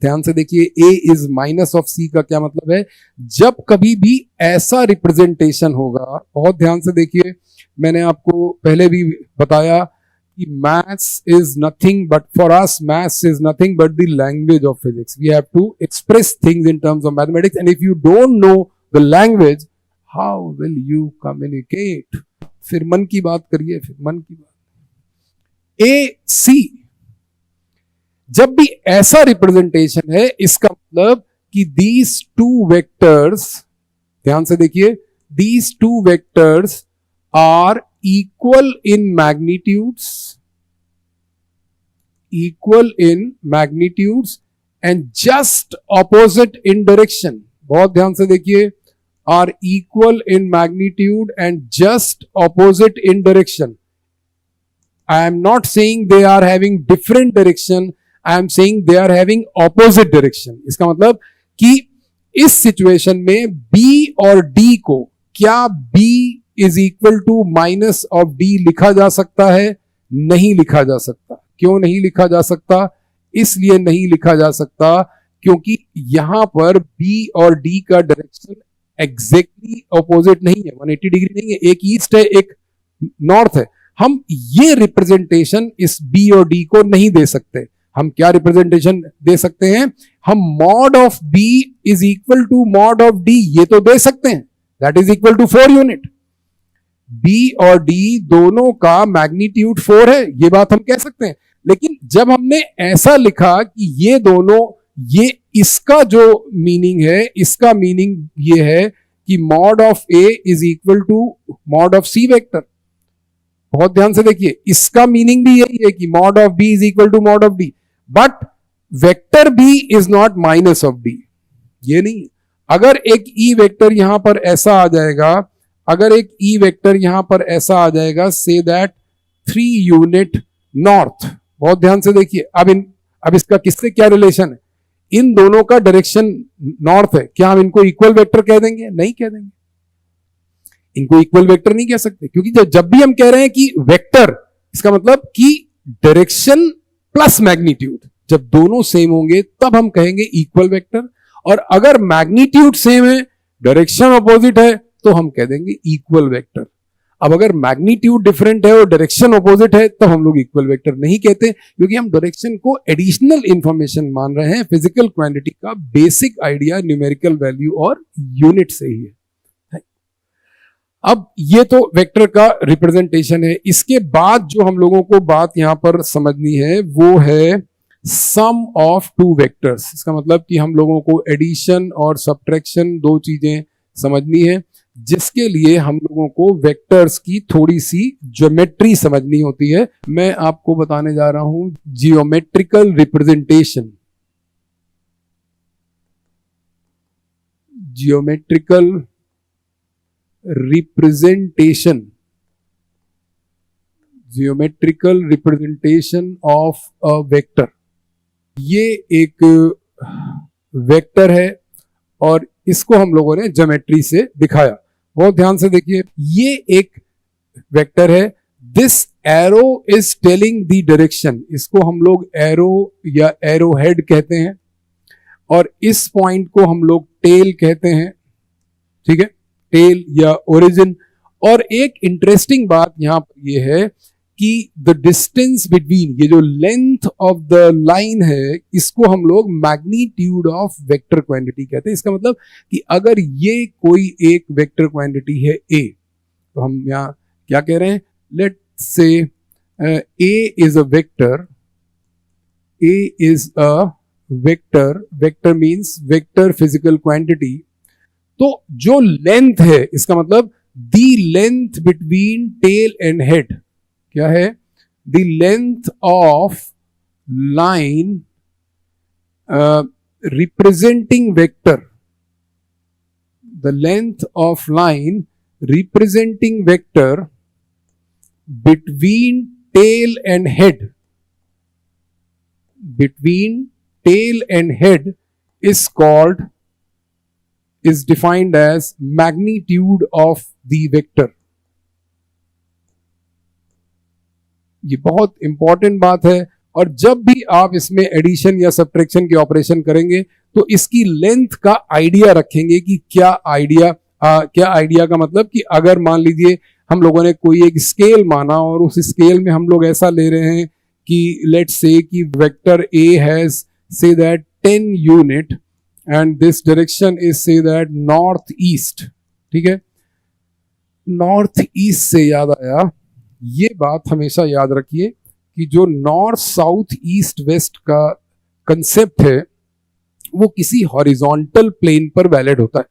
ध्यान से देखिए, A is minus of C का क्या मतलब है? जब कभी भी ऐसा रिप्रेजेंटेशन होगा, बहुत ध्यान से देखिए, मैंने आपको पहले भी बताया कि maths is nothing but for us maths is nothing but the language of physics. We have to express things in terms of mathematics, and if you don't know the language, how will you communicate? फिर मन की बात करिए, फिर मन की बात। AC जब भी ऐसा रिप्रेजेंटेशन है, इसका मतलब कि these two vectors, ध्यान से देखिए, these two vectors are equal in magnitudes, and just opposite in direction। बहुत ध्यान से देखिए, are equal in magnitude and just opposite in direction। I am not saying they are having different direction, I am saying they are having opposite direction। इसका मतलब कि इस situation में B और D को क्या B is equal to minus of D लिखा जा सकता है? नहीं लिखा जा सकता। क्यों नहीं लिखा जा सकता? इसलिए नहीं लिखा जा सकता क्योंकि यहां पर B और D का डायरेक्शन एग्जैक्टली ऑपोजिट नहीं है, 180 डिग्री नहीं है। एक ईस्ट है, एक नॉर्थ है। हम ये रिप्रेजेंटेशन इस B और D को नहीं दे सकते। हम क्या रिप्रेजेंटेशन दे सकते हैं? हम mod of B is equal to mod of D, ये तो दे सकते हैं, that is equal to 4 unit. B और D दोनों का मैग्नीट्यूड 4 है, ये बात हम कह सकते हैं। लेकिन जब हमने ऐसा लिखा कि ये दोनों, ये इसका जो मीनिंग है, इसका मीनिंग ये है कि mod of A is equal to mod of C vector. बहुत ध्यान से देखिए, इसका मीनिंग भी यही है कि mod of B is equal to mod of D, but vector B is not minus of D, ये नहीं है। अगर एक E वेक्टर यहां पर ऐसा आ जाएगा, अगर एक E वेक्टर यहां पर ऐसा आ जाएगा, से दैट 3 यूनिट नॉर्थ। बहुत ध्यान से देखिए, अब इसका किससे क्या रिलेशन है? इन दोनों का डायरेक्शन नॉर्थ है। क्या हम इनको इक्वल वेक्टर कह देंगे? नहीं कह देंगे, इनको इक्वल वेक्टर नहीं कह सकते, क्योंकि जब भी हम कह रहे हैं कि वेक्टर, इसका मतलब कि डायरेक्शन प्लस मैग्नीट्यूड, जब दोनों सेम होंगे तब हम कहेंगे इक्वल वेक्टर। और अगर मैग्नीट्यूड सेम है, डायरेक्शन अपोजिट है, तो हम कह देंगे इक्वल वेक्टर। अब अगर मैग्नीट्यूड डिफरेंट है और डायरेक्शन ऑपोजिट है तब हम लोग इक्वल वेक्टर नहीं कहते, क्योंकि हम डायरेक्शन को एडिशनल इंफॉर्मेशन मान रहे हैं। फिजिकल क्वांटिटी का बेसिक आइडिया न्यूमेरिकल वैल्यू और यूनिट से ही है। अब ये तो वेक्टर का रिप्रेजेंटेशन है। इसके बाद जो हम लोगों को बात यहां पर समझनी है वो है सम ऑफ टू वेक्टर्स। इसका मतलब कि हम लोगों को एडिशन और सब्ट्रैक्शन दो चीजें समझनी है, जिसके लिए हम लोगों को वेक्टर्स की थोड़ी सी ज्योमेट्री समझनी होती है। मैं आपको बताने जा रहा हूं geometrical representation. Geometrical representation, geometrical representation of a vector. ये एक वेक्टर है और इसको हम लोगों ने ज्योमेट्री से दिखाया। बहुत ध्यान से देखिए, ये एक वेक्टर है। This arrow is telling the direction. इसको हम लोग एरो या एरो हेड कहते हैं और इस पॉइंट को हम लोग टेल कहते हैं, ठीक है, टेल या ओरिजिन। और एक इंटरेस्टिंग बात यहां पर यह है कि द डिस्टेंस बिटवीन, ये जो लेंथ ऑफ द लाइन है, इसको हम लोग मैग्नीट्यूड ऑफ वेक्टर क्वांटिटी कहते हैं। इसका मतलब कि अगर ये कोई एक वेक्टर क्वांटिटी है ए, तो हम यहां क्या कह रहे हैं, let say A is a vector, A is a vector, vector means vector physical quantity. तो जो लेंथ है, इसका मतलब the length between tail and head क्या है, the length of line representing vector, the length of line representing vector between tail and head, between tail and head is called, is defined as magnitude of the vector। ये बहुत important बात है। और जब भी आप इसमें एडिशन या सब्ट्रैक्शन के ऑपरेशन करेंगे तो इसकी लेंथ का आइडिया रखेंगे कि क्या आइडिया, क्या आइडिया का मतलब कि अगर मान लीजिए हम लोगों ने कोई एक स्केल माना और उस स्केल में हम लोग ऐसा ले रहे हैं कि लेट्स से कि vector A has say that 10 unit and this direction is say that north east, ठीक है। नॉर्थ ईस्ट से याद आया, ये बात हमेशा याद रखिए कि जो नॉर्थ साउथ ईस्ट वेस्ट का कंसेप्ट है वो किसी हॉरिजॉन्टल प्लेन पर वैलिड होता है।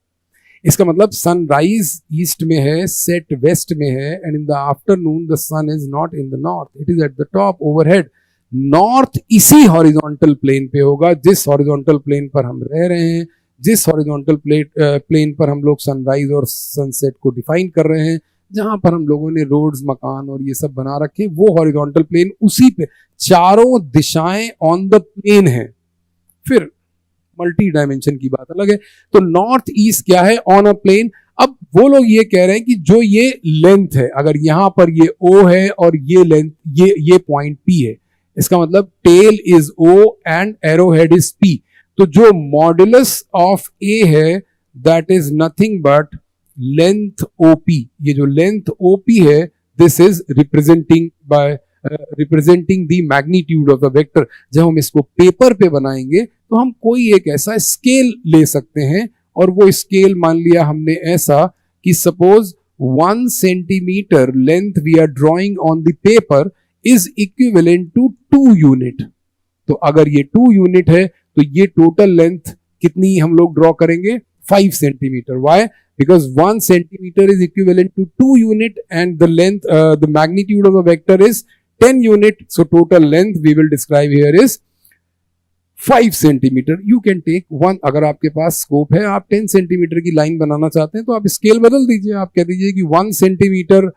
इसका मतलब सनराइज ईस्ट में है, सेट वेस्ट में है, and in the afternoon the sun is not in the north, it is at the top overhead. North इसी हॉरिजॉन्टल प्लेन पे होगा जिस हॉरिजॉन्टल प्लेन पर हम रह रहे हैं, जिस हॉरिजॉन्टल प्लेन पर हम लोग सनराइज और सनसेट को डिफाइन कर रहे हैं, जहां पर हम लोगों ने रोड्स, मकान और ये सब बना रखे, वो हॉरिजॉन्टल प्लेन उसी पे, चारों दिशाएं ऑन द प्लेन है। फिर मल्टी डायमेंशन की बात अलग है। तो नॉर्थ ईस्ट क्या है, ऑन अ प्लेन। अब वो लोग ये कह रहे हैं कि जो ये लेंथ है, अगर यहां पर ये ओ है और ये लेंथ, ये पॉइंट पी है, इसका मतलब tail is O and arrow head is P. तो जो मॉडुलस ऑफ ए है that is nothing but length OP. ये जो लेंथ ओपी है, this is representing the magnitude of the vector. जब हम इसको पेपर पे बनाएंगे तो हम कोई एक ऐसा स्केल ले सकते हैं और वो स्केल मान लिया हमने ऐसा कि suppose 1 centimetre length we are drawing on the paper is equivalent to 2 unit. तो अगर ये 2 यूनिट है तो ये टोटल लेंथ कितनी हम लोग ड्रॉ करेंगे, 5 centimetre. Y? Because 1 centimeter is equivalent to 2 unit and the length, the magnitude of the vector is 10 unit. So total length we will describe here is 5 centimeter. You can take one, अगर आपके पास scope है, आप 10 centimetre की line बनाना चाहते हैं तो आप scale बदल दीजिए, आप कह दीजिए कि 1 centimetre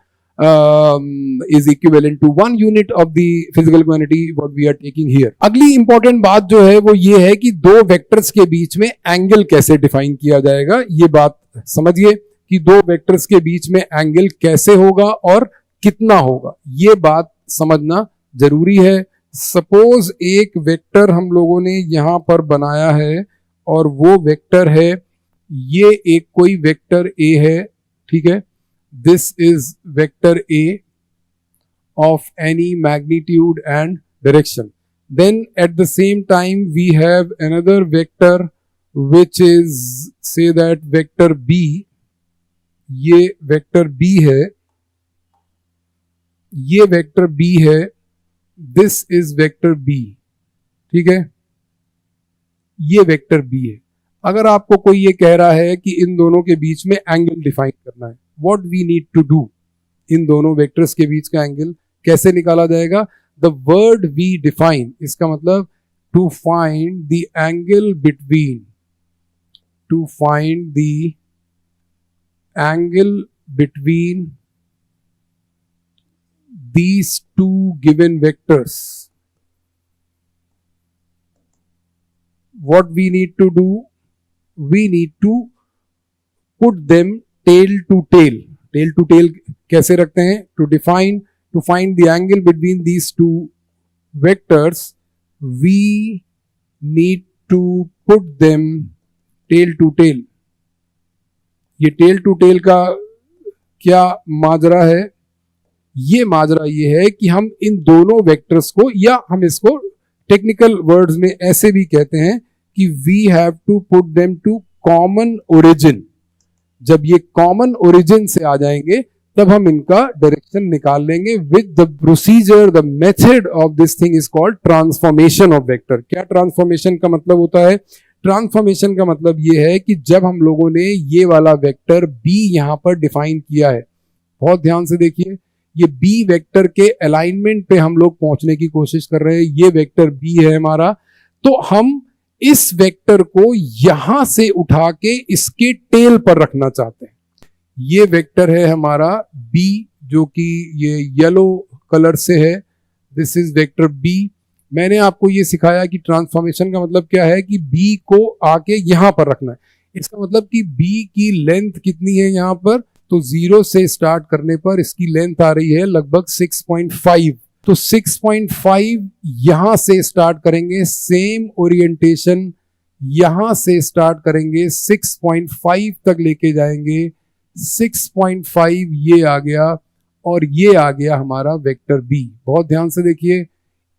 is equivalent to 1 unit of the physical quantity what we are taking here। अगली इंपॉर्टेंट बात जो है वो ये है कि दो वेक्टर्स के बीच में एंगल कैसे डिफाइन किया जाएगा। ये बात समझिए कि दो वेक्टर्स के बीच में एंगल कैसे होगा और कितना होगा, ये बात समझना जरूरी है। सपोज एक वेक्टर हम लोगों ने यहां पर बनाया है और वो वेक्टर है, ये एक कोई वेक्टर ए है, ठीक है। this is vector A of any magnitude and direction. Then at the same time we have another vector which is, say that vector B, ये vector B है, ये vector B है, this is vector B, ठीक है, ये vector B है. अगर आपको कोई ये कह रहा है कि इन दोनों के बीच में एंगल डिफाइन करना है, what we need to do, इन दोनों वेक्टर्स के बीच का एंगल कैसे निकाला जाएगा? The word we define, इसका मतलब to find the angle between, to find the angle between these two given vectors. What we need to do? We need to put them tail to tail. Tail to tail कैसे रखते हैं? To find the angle between these two vectors, we need to put them tail to tail. ये tail to tail का क्या माजरा है? ये माजरा ये है कि हम इन दोनों वेक्टर्स को, या हम इसको टेक्निकल वर्ड्स में ऐसे भी कहते हैं कि we have to put them to common origin. जब ये कॉमन ओरिजिन से आ जाएंगे तब हम इनका डायरेक्शन निकाल लेंगे with the procedure, the method of this thing is called transformation of vector. क्या ट्रांसफॉर्मेशन का मतलब होता है? ट्रांसफॉर्मेशन का मतलब ये है कि जब हम लोगों ने ये वाला वेक्टर बी यहां पर डिफाइन किया है, बहुत ध्यान से देखिए, ये बी वेक्टर के अलाइनमेंट पे हम लोग पहुंचने की कोशिश कर रहे हैं. ये वेक्टर बी है हमारा, तो हम इस वेक्टर को यहां से उठा के इसके टेल पर रखना चाहते हैं. ये वेक्टर है हमारा b, जो कि ये येलो कलर से है. This is vector b. मैंने आपको ये सिखाया कि ट्रांसफॉर्मेशन का मतलब क्या है, कि b को आके यहां पर रखना है. इसका मतलब कि b की लेंथ कितनी है यहां पर, तो 0 से स्टार्ट करने पर इसकी लेंथ आ रही है लगभग 6.5. तो 6.5 यहां से स्टार्ट करेंगे, सेम ओरिएंटेशन यहां से स्टार्ट करेंगे, 6.5 तक लेके जाएंगे. 6.5 ये आ गया और ये आ गया हमारा वेक्टर बी. बहुत ध्यान से देखिए,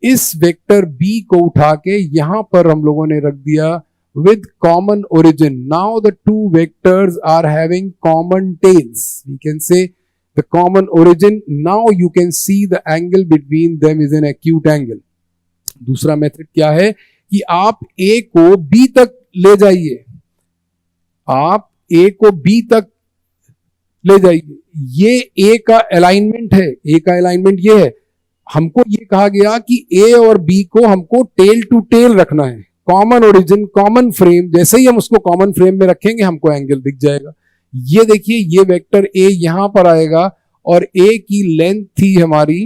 इस वेक्टर बी को उठा के यहां पर हम लोगों ने रख दिया with common origin. Now the two vectors are having common tails. We can say the common origin. Now you can see the angle between them is an acute angle. दूसरा मेथड क्या है कि आप A को B तक ले जाइए, आप A को B तक ले जाइए. ये A का अलाइनमेंट है, A का अलाइनमेंट ये है. हमको ये कहा गया कि A और B को हमको टेल टू टेल रखना है. कॉमन ओरिजिन, कॉमन फ्रेम, जैसे ही हम उसको कॉमन फ्रेम में रखेंगे हमको एंगल दिख जाएगा. ये देखिए, ये वेक्टर A यहां पर आएगा और A की लेंथ थी हमारी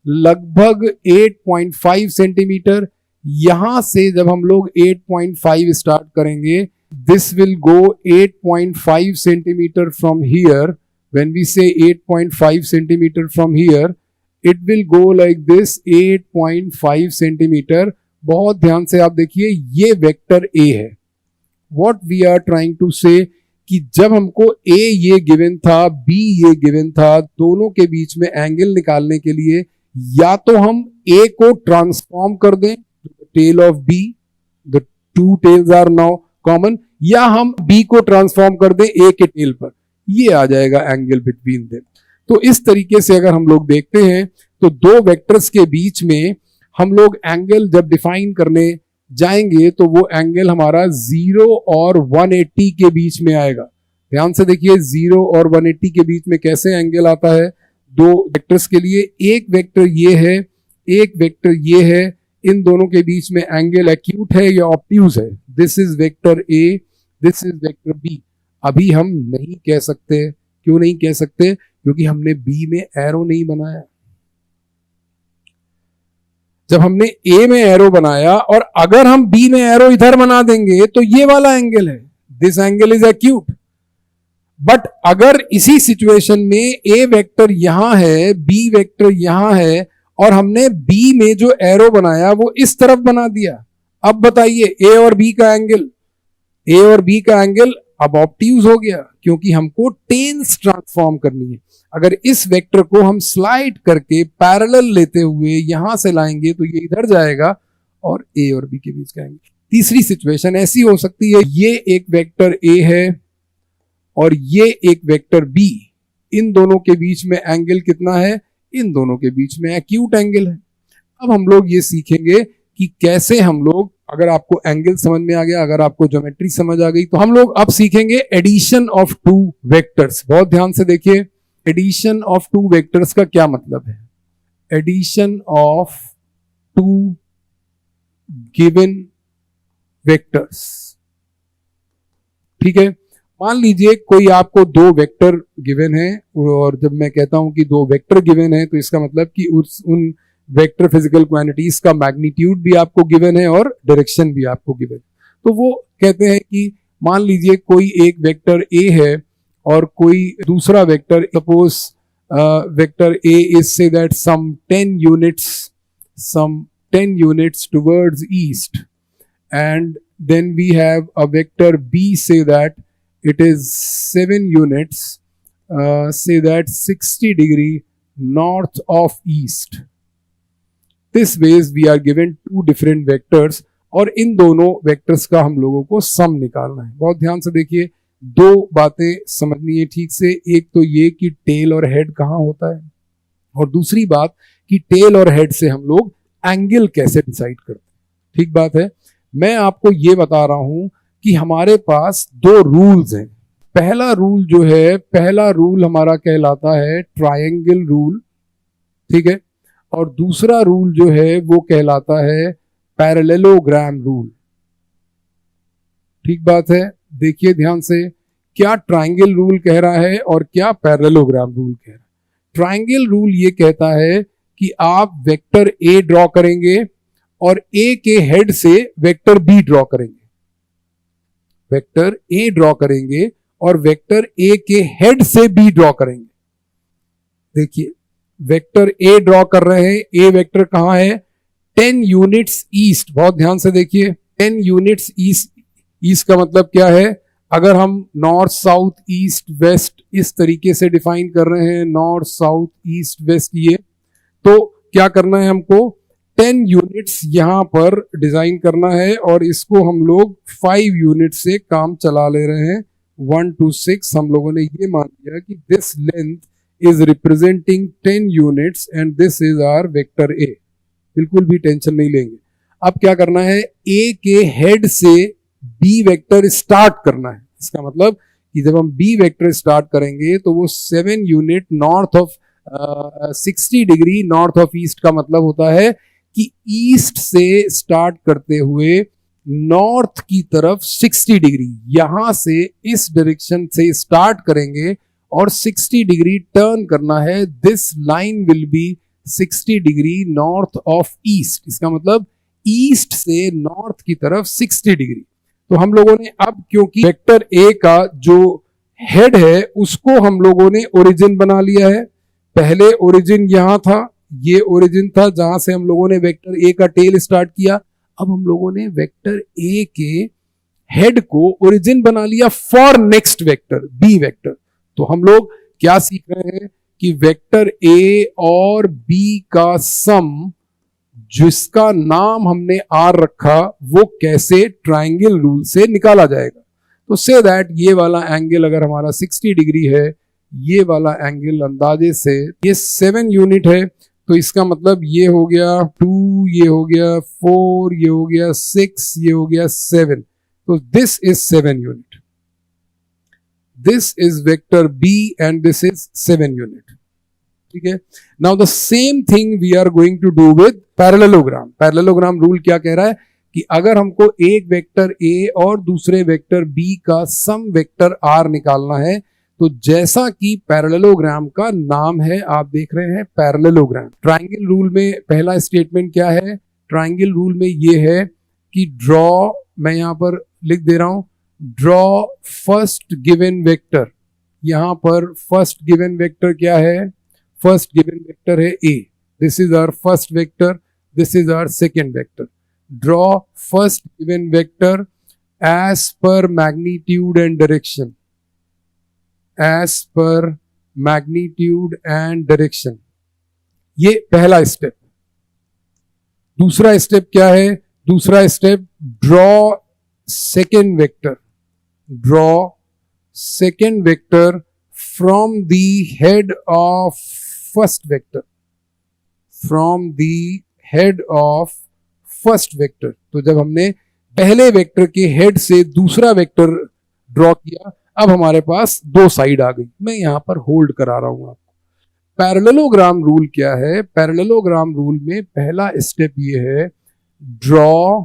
लगभग 8.5 सेंटीमीटर. यहां से जब हम लोग 8.5 स्टार्ट करेंगे, this will go 8.5 centimetre from here. When we say 8.5 centimetre from here, it will go like this 8.5 centimetre. बहुत ध्यान से आप देखिए, ये वेक्टर A है. What we are trying to say कि जब हमको A ये गिवन था, B ये गिवन था, दोनों के बीच में एंगल निकालने के लिए या तो हम A को ट्रांसफॉर्म कर दें, tail of B, the two tails are now common, या हम B को ट्रांसफॉर्म कर दें A के टेल पर. ये आ जाएगा एंगल बिटवीन देम. तो इस तरीके से अगर हम लोग देखते हैं तो दो वेक्टर्स के बीच में हम लोग एंगल जब डिफाइन करने जाएंगे तो वो एंगल हमारा 0 और 180 के बीच में आएगा. ध्यान से देखिए, 0 और 180 के बीच में कैसे एंगल आता है दो वेक्टर्स के लिए. एक वेक्टर ये है, एक वेक्टर ये है. इन दोनों के बीच में एंगल एक्यूट है या ऑब्ट्यूज है. This is vector A, this is vector B. अभी हम नहीं कह सकते. क्यों नहीं कह सकते? क्योंकि हमने B में एरो नहीं बनाया. जब हमने A में एरो बनाया और अगर हम B में एरो इधर बना देंगे तो ये वाला एंगल है, this angle is acute. But अगर इसी सिचुएशन में A वेक्टर यहां है, B वेक्टर यहां है और हमने B में जो एरो बनाया वो इस तरफ बना दिया, अब बताइए A और B का एंगल, A और B का एंगल अब ऑब्ट्यूज हो गया क्योंकि हमको टेंस ट्रांसफॉर्म करनी है। अगर इस वेक्टर को हम स्लाइड करके पैरेलल लेते हुए यहां से लाएंगे तो ये इधर जाएगा और ए और बी के बीच जाएंगे। तीसरी सिचुएशन ऐसी हो सकती है, ये एक वेक्टर ए है और ये एक वेक्टर बी, इन दोनों के बीच में एंगल कितना है, इन दोनों के बीच में एक्यूट एंगल है। अब हम लोग ये सीखेंगे कि कैसे हम लोग, अगर आपको एंगल समझ में आ गया, अगर आपको ज्योमेट्री समझ आ गई, तो हम लोग अब सीखेंगे एडिशन ऑफ टू वेक्टर्स। बहुत ध्यान से देखिए, एडिशन ऑफ टू वेक्टर्स का क्या मतलब है। Addition of two given vectors, ठीक है। मान लीजिए कोई आपको दो वेक्टर गिवन है, और जब मैं कहता हूं कि दो वेक्टर गिवन है तो इसका मतलब कि उन वेक्टर फिजिकल क्वांटिटीज का मैग्नीट्यूड भी आपको गिवन है और डायरेक्शन भी आपको गिवन है। तो वो कहते हैं कि मान लीजिए कोई एक वेक्टर ए है और कोई दूसरा vector, suppose vector A is say that some 10 units towards east, and then we have a vector b say that it is 7 units, say that 60 degree north of east. This ways we are given two different vectors और इन दोनों vectors का हम लोगों को सम निकालना है। बहुत ध्यान से देखिए, दो बातें समझनी है ठीक से। एक तो ये कि टेल और हेड कहाँ होता है, और दूसरी बात कि टेल और हेड से हम लोग एंगल कैसे डिसाइड करते हैं। ठीक बात है। मैं आपको ये बता रहा हूं कि हमारे पास दो रूल्स हैं। पहला रूल जो है, पहला रूल हमारा कहलाता है ट्रायंगल रूल, ठीक है, और दूसरा रूल जो है वो कहलाता है पैरेललोग्राम रूल। ठीक बात है। देखिए ध्यान से, क्या ट्रायंगल रूल कह रहा है और क्या पैरेललोग्राम रूल कह रहा है। ट्रायंगल रूल ये कहता है कि आप वेक्टर ए ड्रॉ करेंगे और ए के हेड से वेक्टर बी ड्रॉ करेंगे। वेक्टर ए ड्रॉ करेंगे और वेक्टर ए के हेड से बी ड्रॉ करेंगे। देखिए, वेक्टर ए ड्रॉ कर रहे हैं, ए वेक्टर कहां है, 10 यूनिट्स ईस्ट। बहुत ध्यान से देखिए, 10 यूनिट्स ईस्ट। ईस्ट का मतलब क्या है, अगर हम नॉर्थ साउथ ईस्ट वेस्ट इस तरीके से डिफाइन कर रहे हैं, नॉर्थ साउथ ईस्ट वेस्ट, ये तो क्या करना है हमको, 10 यूनिट्स यहां पर डिजाइन करना है और इसको हम लोग 5 यूनिट से काम चला ले रहे हैं। 1 to 6 हम लोगों ने ये मान लिया कि this length is representing 10 units and this is our vector A. बिल्कुल भी टेंशन नहीं लेंगे। अब क्या करना है, ए के हेड से बी वेक्टर स्टार्ट करना है। इसका मतलब कि जब हम बी वेक्टर स्टार्ट करेंगे तो वो 7 unit north of 60 degree north of east का मतलब होता है कि ईस्ट से स्टार्ट करते हुए नॉर्थ की तरफ 60 डिग्री, यहां से इस डायरेक्शन से स्टार्ट करेंगे और 60 डिग्री टर्न करना है। This line will be 60 degree north of east. इसका मतलब ईस्ट से नॉर्थ की तरफ 60 डिग्री। तो हम लोगों ने अब, क्योंकि वेक्टर ए का जो हेड है उसको हम लोगों ने ओरिजिन बना लिया है। पहले ओरिजिन यहां था, ये ओरिजिन था जहां से हम लोगों ने वेक्टर ए का टेल स्टार्ट किया। अब हम लोगों ने वेक्टर ए के हेड को ओरिजिन बना लिया for next vector B vector. तो हम लोग क्या सीख रहे हैं कि वेक्टर ए और बी का सम, जिसका नाम हमने आर रखा, वो कैसे ट्रायंगल रूल से निकाला जाएगा। तो से दैट ये वाला एंगल अगर हमारा 60 डिग्री है, ये वाला एंगल अंदाजे से ये 7 यूनिट है, तो इसका मतलब ये हो गया 2, ये हो गया 4, ये हो गया 6, ये हो गया 7। तो this is 7 unit. This is vector B and this is 7 unit. ठीक है। Now the same thing we are going to do with parallelogram. Parallelogram rule क्या कह रहा है कि अगर हमको एक वेक्टर ए और दूसरे वेक्टर बी का सम वेक्टर आर निकालना है, तो जैसा कि पैरेललोग्राम का नाम है, आप देख रहे हैं पैरेललोग्राम। ट्रायंगल रूल में पहला स्टेटमेंट क्या है, ट्रायंगल रूल में ये है कि ड्रॉ, मैं यहां पर लिख दे रहा हूं, ड्रॉ फर्स्ट गिवन वेक्टर। यहां पर फर्स्ट गिवन वेक्टर क्या है, फर्स्ट गिवन वेक्टर है A. This is our first vector, this is our second vector. Draw first given vector as per magnitude and direction, as per magnitude and direction. ये पहला step. दूसरा step क्या है? दूसरा step draw second vector. Draw second vector from the head of first vector. From the head of first vector. तो जब हमने पहले वेक्टर के हेड से दूसरा वेक्टर ड्रॉ किया, अब हमारे पास दो साइड आ गई. मैं यहां पर होल्ड करा रहा हूं आपको. पैरेललोग्राम रूल क्या है? पैरेललोग्राम रूल में पहला स्टेप ये है, draw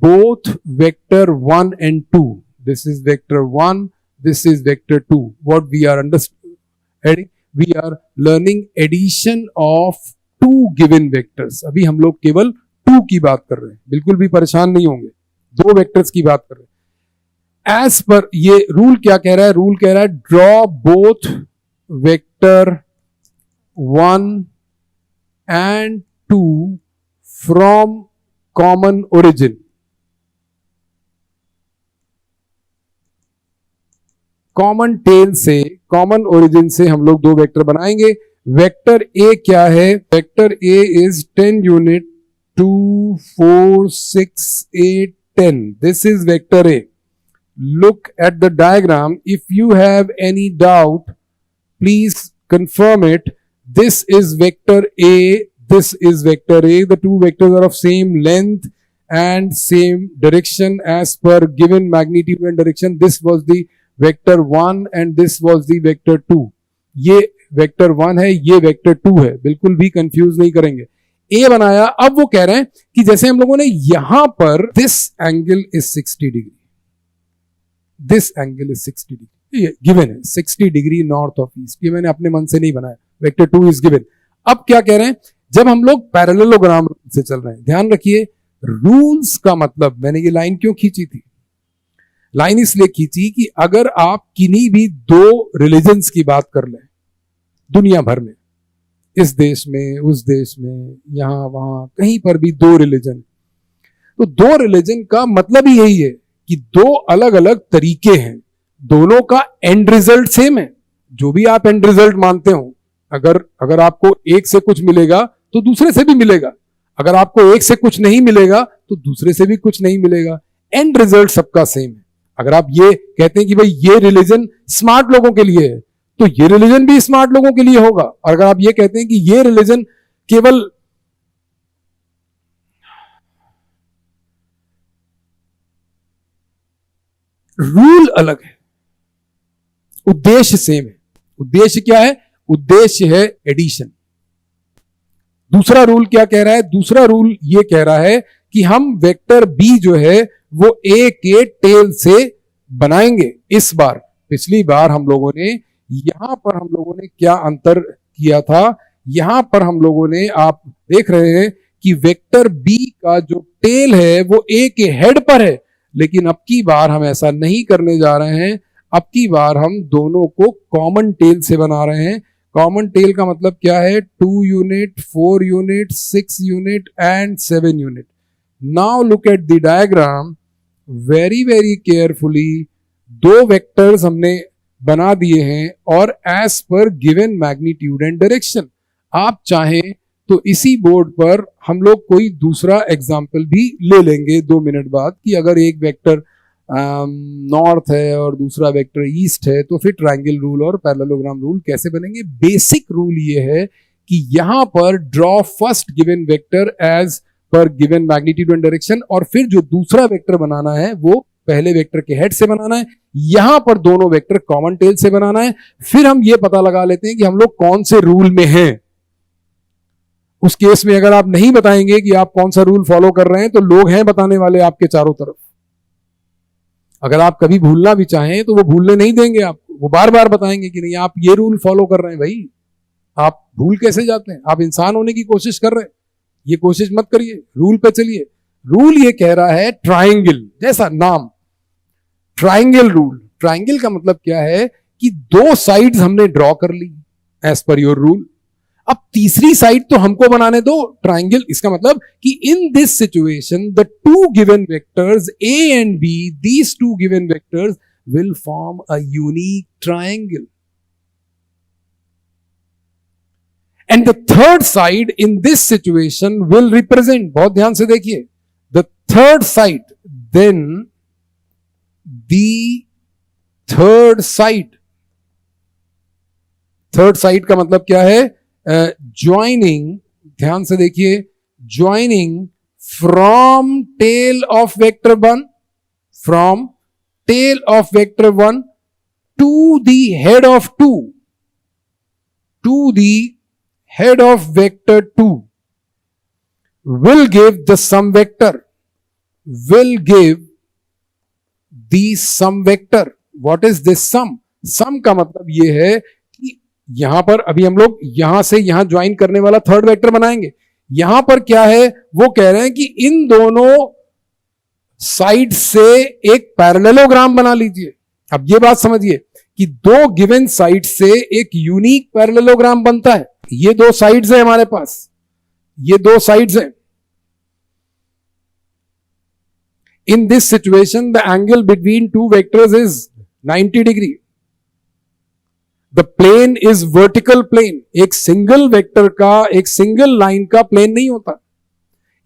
both vector 1 and 2. This is vector 1, this is vector 2. What we are understanding? We are learning addition of two given vectors. अभी हम लोग केवल 2 की बात कर रहे हैं, बिल्कुल भी परेशान नहीं होंगे. 2 वेक्टर्स की बात कर रहे हैं. एज पर ये रूल क्या कह रहा है? रूल कह रहा है draw both vector 1 and 2 from common origin. Common tail से, कॉमन ओरिजिन से हम लोग 2 वेक्टर बनाएंगे. वेक्टर ए क्या है? Vector A is 10 unit 2 4 6 8 10. This is vector A. Look at the diagram. If you have any doubt, please confirm it. This is vector A, this is vector A. The two vectors are of same length and same direction as per given magnitude and direction. This was the vector 1 and this was the vector 2. ये vector 1 है, ये vector 2 है. बिल्कुल भी confuse नहीं करेंगे. A बनाया. अब वो कह रहे हैं कि जैसे हम लोगों ने यहां पर this angle is 60 degree. This angle is 60 degree. ये गिवन है 60 डिग्री नॉर्थ ऑफ ईस्ट. ये मैंने अपने मन से नहीं बनाया. Vector 2 is given. अब क्या कह रहे हैं? जब हम लोग पैरेललोग्राम से चल रहे हैं, ध्यान रखिए रूल्स का मतलब, मैंने ये लाइन क्यों खींची थी? लाइन इसलिए खींची कि अगर आप किन्हीं भी 2 रिलीजन्स की बात कर लें दुनिया भर में, इस देश में, उस देश में, यहां वहां, कहीं पर भी 2 रिलीजन, तो 2 रिलीजन का मतलब ही यही है कि 2 अलग अलग तरीके हैं. दोनों का एंड रिजल्ट सेम है. जो भी आप एंड रिजल्ट मानते हो, अगर आपको एक से कुछ मिलेगा तो दूसरे से भी मिलेगा. अगर आपको एक से कुछ नहीं मिलेगा तो दूसरे से भी कुछ नहीं मिलेगा. एंड रिजल्ट सबका सेम है. अगर आप ये कहते हैं कि भाई ये रिलीजन स्मार्ट लोगों के लिए है, तो ये रिलीजन भी स्मार्ट लोगों के लिए होगा. और अगर आप ये कहते हैं कि ये रिलीजन केवल रूल अलग है, उद्देश्य सेम है. उद्देश्य क्या है? उद्देश्य है एडिशन. दूसरा रूल क्या कह रहा है? दूसरा रूल ये कह रहा है कि हम वेक्टर बी जो है वो ए के टेल से बनाएंगे. इस बार, पिछली बार हम लोगों ने यहां पर हम लोगों ने क्या अंतर किया था? यहां पर हम लोगों ने, आप देख रहे हैं कि वेक्टर बी का जो टेल है वो ए के हेड पर है. लेकिन अब की बार हम ऐसा नहीं करने जा रहे हैं. अब की बार हम दोनों को कॉमन टेल से बना रहे हैं. कॉमन टेल का मतलब क्या है? 2 unit, 4 unit, 6 unit and 7 unit. Now look at the diagram very very carefully. 2 vectors हमने बना दिए हैं और as per given magnitude and direction. आप चाहें तो इसी बोर्ड पर हम लोग कोई दूसरा एग्जाम्पल भी ले लेंगे 2 मिनट बाद, कि अगर एक वेक्टर नॉर्थ है और दूसरा वेक्टर ईस्ट है तो फिर ट्रायंगल रूल और पैरेललोग्राम रूल कैसे बनेंगे. बेसिक रूल ये है कि यहां पर draw first given vector as per given magnitude and direction, और फिर जो दूसरा वेक्टर बनाना है वो पहले वेक्टर के हेड से बनाना है. यहां पर दोनों वेक्टर कॉमन टेल से बनाना है. फिर हम ये पता लगा लेते हैं कि हम लोग कौन से रूल में हैं. उस केस में अगर आप नहीं बताएंगे कि आप कौन सा रूल फॉलो कर रहे हैं तो लोग हैं बताने वाले आपके चारों तरफ. अगर आप कभी भूलना भी चाहें तो वो भूलने नहीं देंगे आपको. वो बार बार बताएंगे कि नहीं आप ये रूल फॉलो कर रहे हैं. भाई आप भूल कैसे जाते हैं? आप इंसान होने की कोशिश कर रहे हैं. ये कोशिश मत करिए, रूल पे चलिए. रूल ये कह रहा है ट्रायंगल, जैसा नाम ट्रायंगल रूल. ट्रायंगल का मतलब क्या है कि 2 साइड्स हमने ड्रॉ कर ली एज पर योर रूल. अब तीसरी साइड तो हमको बनाने दो ट्राइंगल। इसका मतलब कि in this situation the two given vectors A and B, these two given vectors will form a unique triangle. And the third side in this situation will represent, बहुत ध्यान से देखिए, the third side, then the third side का मतलब क्या है? Joining, ध्यान से देखिए, joining from tail of vector 1, from tail of vector 1 to the head of 2, to the head of vector 2 will give the sum vector, will give the sum vector. What is this sum? Sum का मतलब ये है कि यहां पर अभी हम लोग यहां से यहां ज्वाइन करने वाला थर्ड वेक्टर बनाएंगे। यहां पर क्या है, वो कह रहे हैं कि इन दोनों साइड से एक पैरेललोग्राम बना लीजिए। अब ये बात समझिए कि दो गिवन साइड से एक यूनिक पैरेललोग्राम बनता है। ये दो साइड्स है हमारे पास, ये दो साइड्स हैं। In this situation the angle between two vectors is 90 degree. The plane is vertical plane. एक सिंगल वेक्टर का, एक सिंगल लाइन का प्लेन नहीं होता।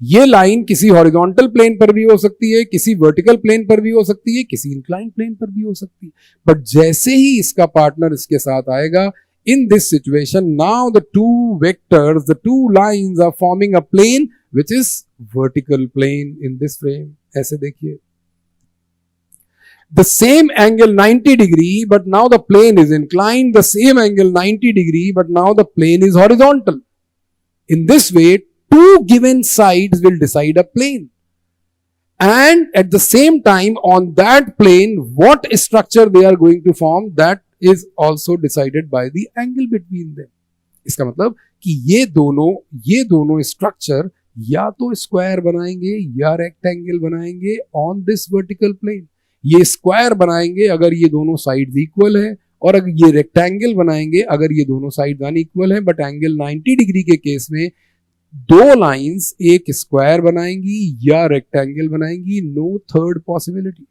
ये लाइन किसी हॉरिजॉन्टल प्लेन पर भी हो सकती है, किसी वर्टिकल प्लेन पर भी हो सकती है, किसी इंक्लाइंड प्लेन पर भी हो सकती है। बट जैसे ही इसका पार्टनर इसके साथ आएगा, in this situation now the two vectors, the two lines are forming a plane which is vertical plane in this frame. ऐसे देखिए, the same angle 90 degree but now the plane is inclined, the same angle 90 degree but now the plane is horizontal. In this way two given sides will decide a plane, and at the same time on that plane what structure they are going to form, that is also decided by the angle between them. इसका मतलब कि ये दोनों structure या तो square बनाएंगे या rectangle बनाएंगे ऑन दिस वर्टिकल प्लेन। ये स्क्वायर बनाएंगे अगर ये दोनों साइड्स इक्वल है, और अगर ये रेक्टेंगल बनाएंगे अगर ये दोनों साइड्स अनइक्वल है। बट एंगल 90 डिग्री के केस में दो लाइंस एक स्क्वायर बनाएंगी या रेक्टेंगल बनाएंगी, नो थर्ड पॉसिबिलिटी।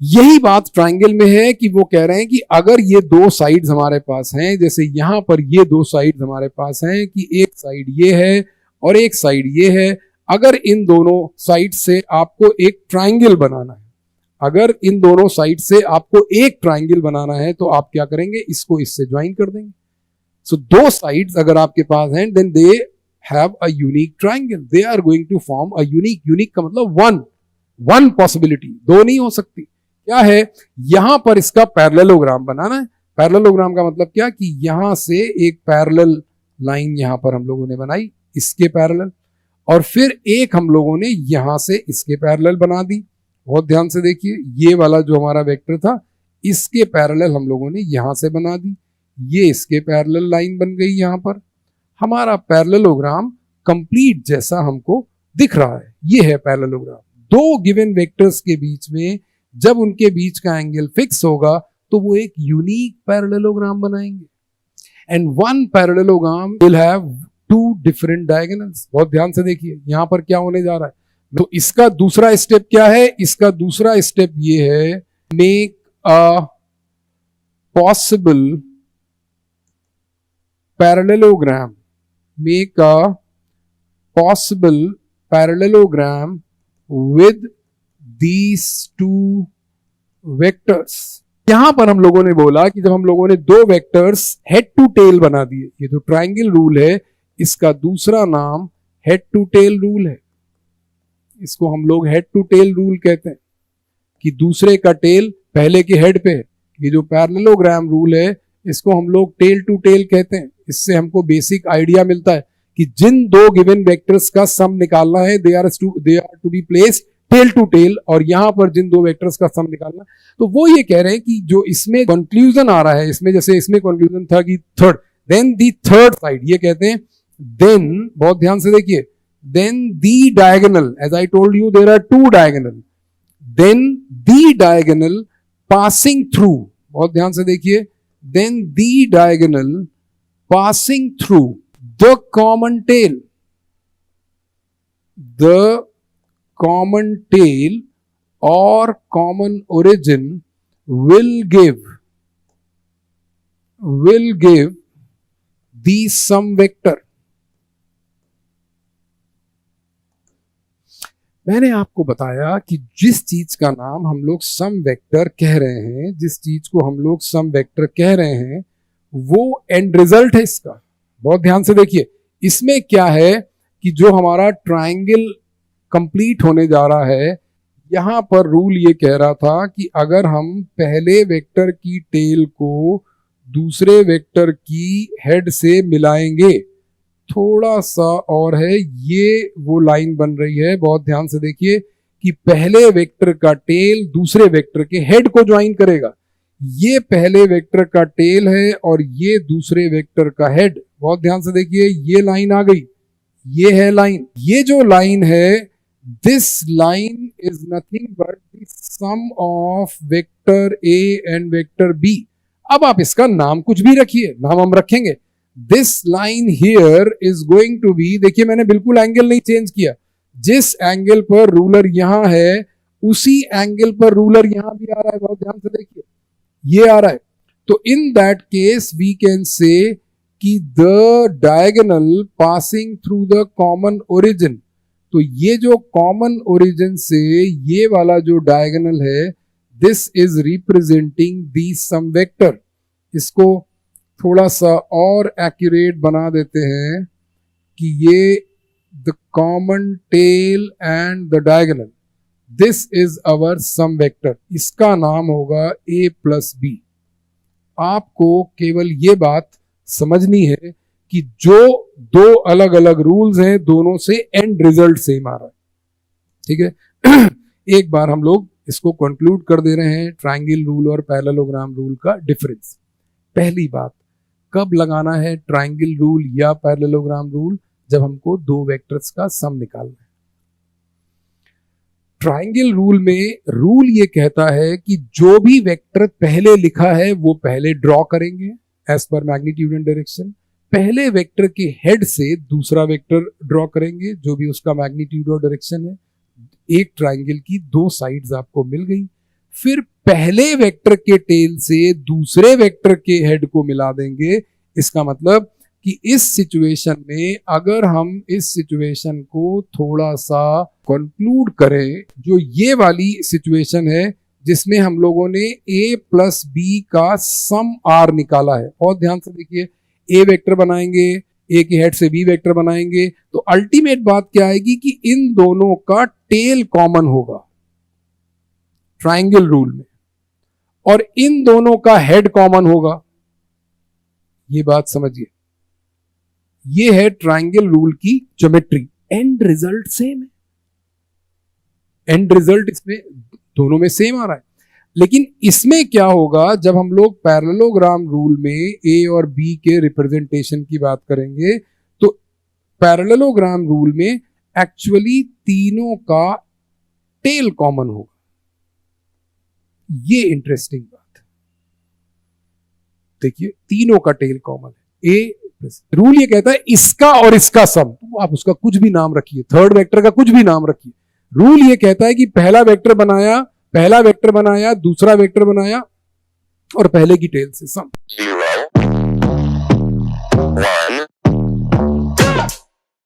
यही बात ट्राइंगल में है कि वो कह रहे हैं कि अगर ये दो साइड्स हमारे पास हैं, जैसे यहां पर ये दो साइड्स हमारे पास हैं कि एक साइड ये है और एक साइड ये है, अगर इन दोनों साइड से आपको एक ट्राइंगल बनाना है, अगर इन दोनों साइड से आपको एक ट्राइंगल बनाना है तो आप क्या करेंगे, इसको इससे ज्वाइन कर देंगे। सो दो साइड्स अगर आपके पास हैं, then they have a unique triangle, they are going to form a unique का मतलब वन पॉसिबिलिटी, दो नहीं हो सकती। क्या है, यहां पर इसका पैरेललोग्राम बनाना है। पैरेललोग्राम का मतलब क्या कि यहां से एक पैरेलल लाइन यहां पर हम लोगों ने बनाई इसके पैरेलल, और फिर एक हम लोगों ने यहां से इसके पैरेलल बना दी। बहुत ध्यान से देखिए, ये वाला जो हमारा वेक्टर था इसके पैरेलल हम लोगों ने यहां से बना दी, ये इसके पैरेलल लाइन बन गई। यहां पर हमारा पैरेललोग्राम कंप्लीट जैसा हमको दिख रहा है। ये है पैरेललोग्राम। दो गिवन वेक्टर्स के बीच में जब उनके बीच का एंगल फिक्स होगा तो वो एक यूनिक पैरेललोग्राम बनाएंगे, and one parallelogram will have two different diagonals. बहुत ध्यान से देखिए यहां पर क्या होने जा रहा है। तो इसका दूसरा स्टेप क्या है, इसका दूसरा स्टेप ये है, make a possible parallelogram, make a possible parallelogram with these two vectors। यहां पर हम लोगों ने बोला कि जब हम लोगों ने दो वेक्टर्स हेड टू टेल बना दिए, ये जो ट्राइंगल रूल है इसका दूसरा नाम हेड टू टेल रूल है। इसको हम लोग हेड टू टेल रूल कहते हैं कि दूसरे का टेल पहले के हेड पे है। ये जो पैरेललोग्राम रूल है इसको हम लोग टेल टू टेल कहते हैं। इससे हमको बेसिक आइडिया मिलता है कि जिन दो गिवन वेक्टर्स का सम निकालना है, they are to be placed tail to tail, और यहां पर जिन दो वेक्टर्स का सम निकालना, तो वो ये कह रहे हैं कि जो इसमें कंक्लूजन आ रहा है, इसमें जैसे इसमें कंक्लूजन था कि third, then the third side, ये कहते हैं देन, बहुत ध्यान से देखिए, then the diagonal, as I told you there are two diagonal, then the diagonal passing through, बहुत ध्यान से देखिए, then the diagonal passing through the common tail, the common tail or common origin will give the sum vector. मैंने आपको बताया कि जिस चीज का नाम हम लोग सम वेक्टर कह रहे हैं, जिस चीज को हम लोग सम वेक्टर कह रहे हैं, वो एंड रिजल्ट है इसका। बहुत ध्यान से देखिए, इसमें क्या है कि जो हमारा ट्रायंगल कंप्लीट होने जा रहा है, यहां पर रूल ये कह रहा था कि अगर हम पहले वेक्टर की टेल को दूसरे वेक्टर की हेड से मिलाएंगे, थोड़ा सा और है, ये वो लाइन बन रही है, बहुत ध्यान से देखिए कि पहले वेक्टर का टेल दूसरे वेक्टर के हेड को ज्वाइन करेगा। ये पहले वेक्टर का टेल है और ये दूसरे वेक्टर का हेड। बहुत ध्यान से देखिए, ये लाइन आ गई, ये है लाइन। ये जो लाइन है, this line is nothing but the sum of vector A and vector B. अब आप इसका नाम कुछ भी रखिए, नाम हम रखेंगे। This line here is going to be, देखिए मैंने बिल्कुल एंगल नहीं चेंज किया, जिस एंगल पर रूलर यहां है उसी एंगल पर रूलर यहां भी आ रहा है। बहुत ध्यान से देखिए, ये आ रहा है। तो in that case we can say कि the diagonal passing through the common origin, तो ये जो कॉमन ओरिजिन से ये वाला जो डायगोनल है, this is representing the sum vector. इसको थोड़ा सा और एक्यूरेट बना देते हैं कि ये the common tail and the diagonal, this is our sum vector. इसका नाम होगा a प्लस बी। आपको केवल ये बात समझनी है कि जो दो अलग अलग रूल्स हैं, दोनों से एंड रिजल्ट सेम आ रहा है। ठीक है, एक बार हम लोग इसको कंक्लूड कर दे रहे हैं, ट्रायंगल रूल और पैरेललोग्राम रूल का डिफरेंस। पहली बात, कब लगाना है ट्रायंगल रूल या पैरेललोग्राम रूल? जब हमको दो वेक्टर्स का सम निकालना है। ट्रायंगल रूल में रूल ये कहता है कि जो भी वेक्टर पहले लिखा है वो पहले ड्रॉ करेंगे as per magnitude and direction. पहले वेक्टर के हेड से दूसरा वेक्टर ड्रॉ करेंगे जो भी उसका मैग्नीट्यूड और डायरेक्शन है। एक ट्रायंगल की दो साइड्स आपको मिल गई। फिर पहले वेक्टर के टेल से दूसरे वेक्टर के हेड को मिला देंगे। इसका मतलब कि इस सिचुएशन में अगर हम इस सिचुएशन को थोड़ा सा कंक्लूड करें, जो ये वाली सिचुएशन है जिसमें हम लोगों ने a प्लस बी का सम r निकाला है, और ध्यान से देखिए, a वेक्टर बनाएंगे, a के हेड से b वेक्टर बनाएंगे, तो अल्टीमेट बात क्या आएगी कि इन दोनों का टेल कॉमन होगा ट्रायंगल रूल में, और इन दोनों का हेड कॉमन होगा। ये बात समझिए, ये है ट्रायंगल रूल की ज्योमेट्री। एंड रिजल्ट सेम है, एंड रिजल्ट इसमें दोनों में सेम आ रहा है। लेकिन इसमें क्या होगा, जब हम लोग पैरेललोग्राम रूल में a और b के रिप्रेजेंटेशन की बात करेंगे, तो पैरेललोग्राम रूल में एक्चुअली तीनों का टेल कॉमन होगा। ये इंटरेस्टिंग बात है, देखिए तीनों का टेल कॉमन है। a रूल ये कहता है इसका और इसका सम, तो आप उसका कुछ भी नाम रखिए, थर्ड वेक्टर का कुछ भी नाम रखिए। रूल ये कहता है कि पहला वेक्टर बनाया, दूसरा वेक्टर बनाया और पहले की टेल से सम। 0, 1,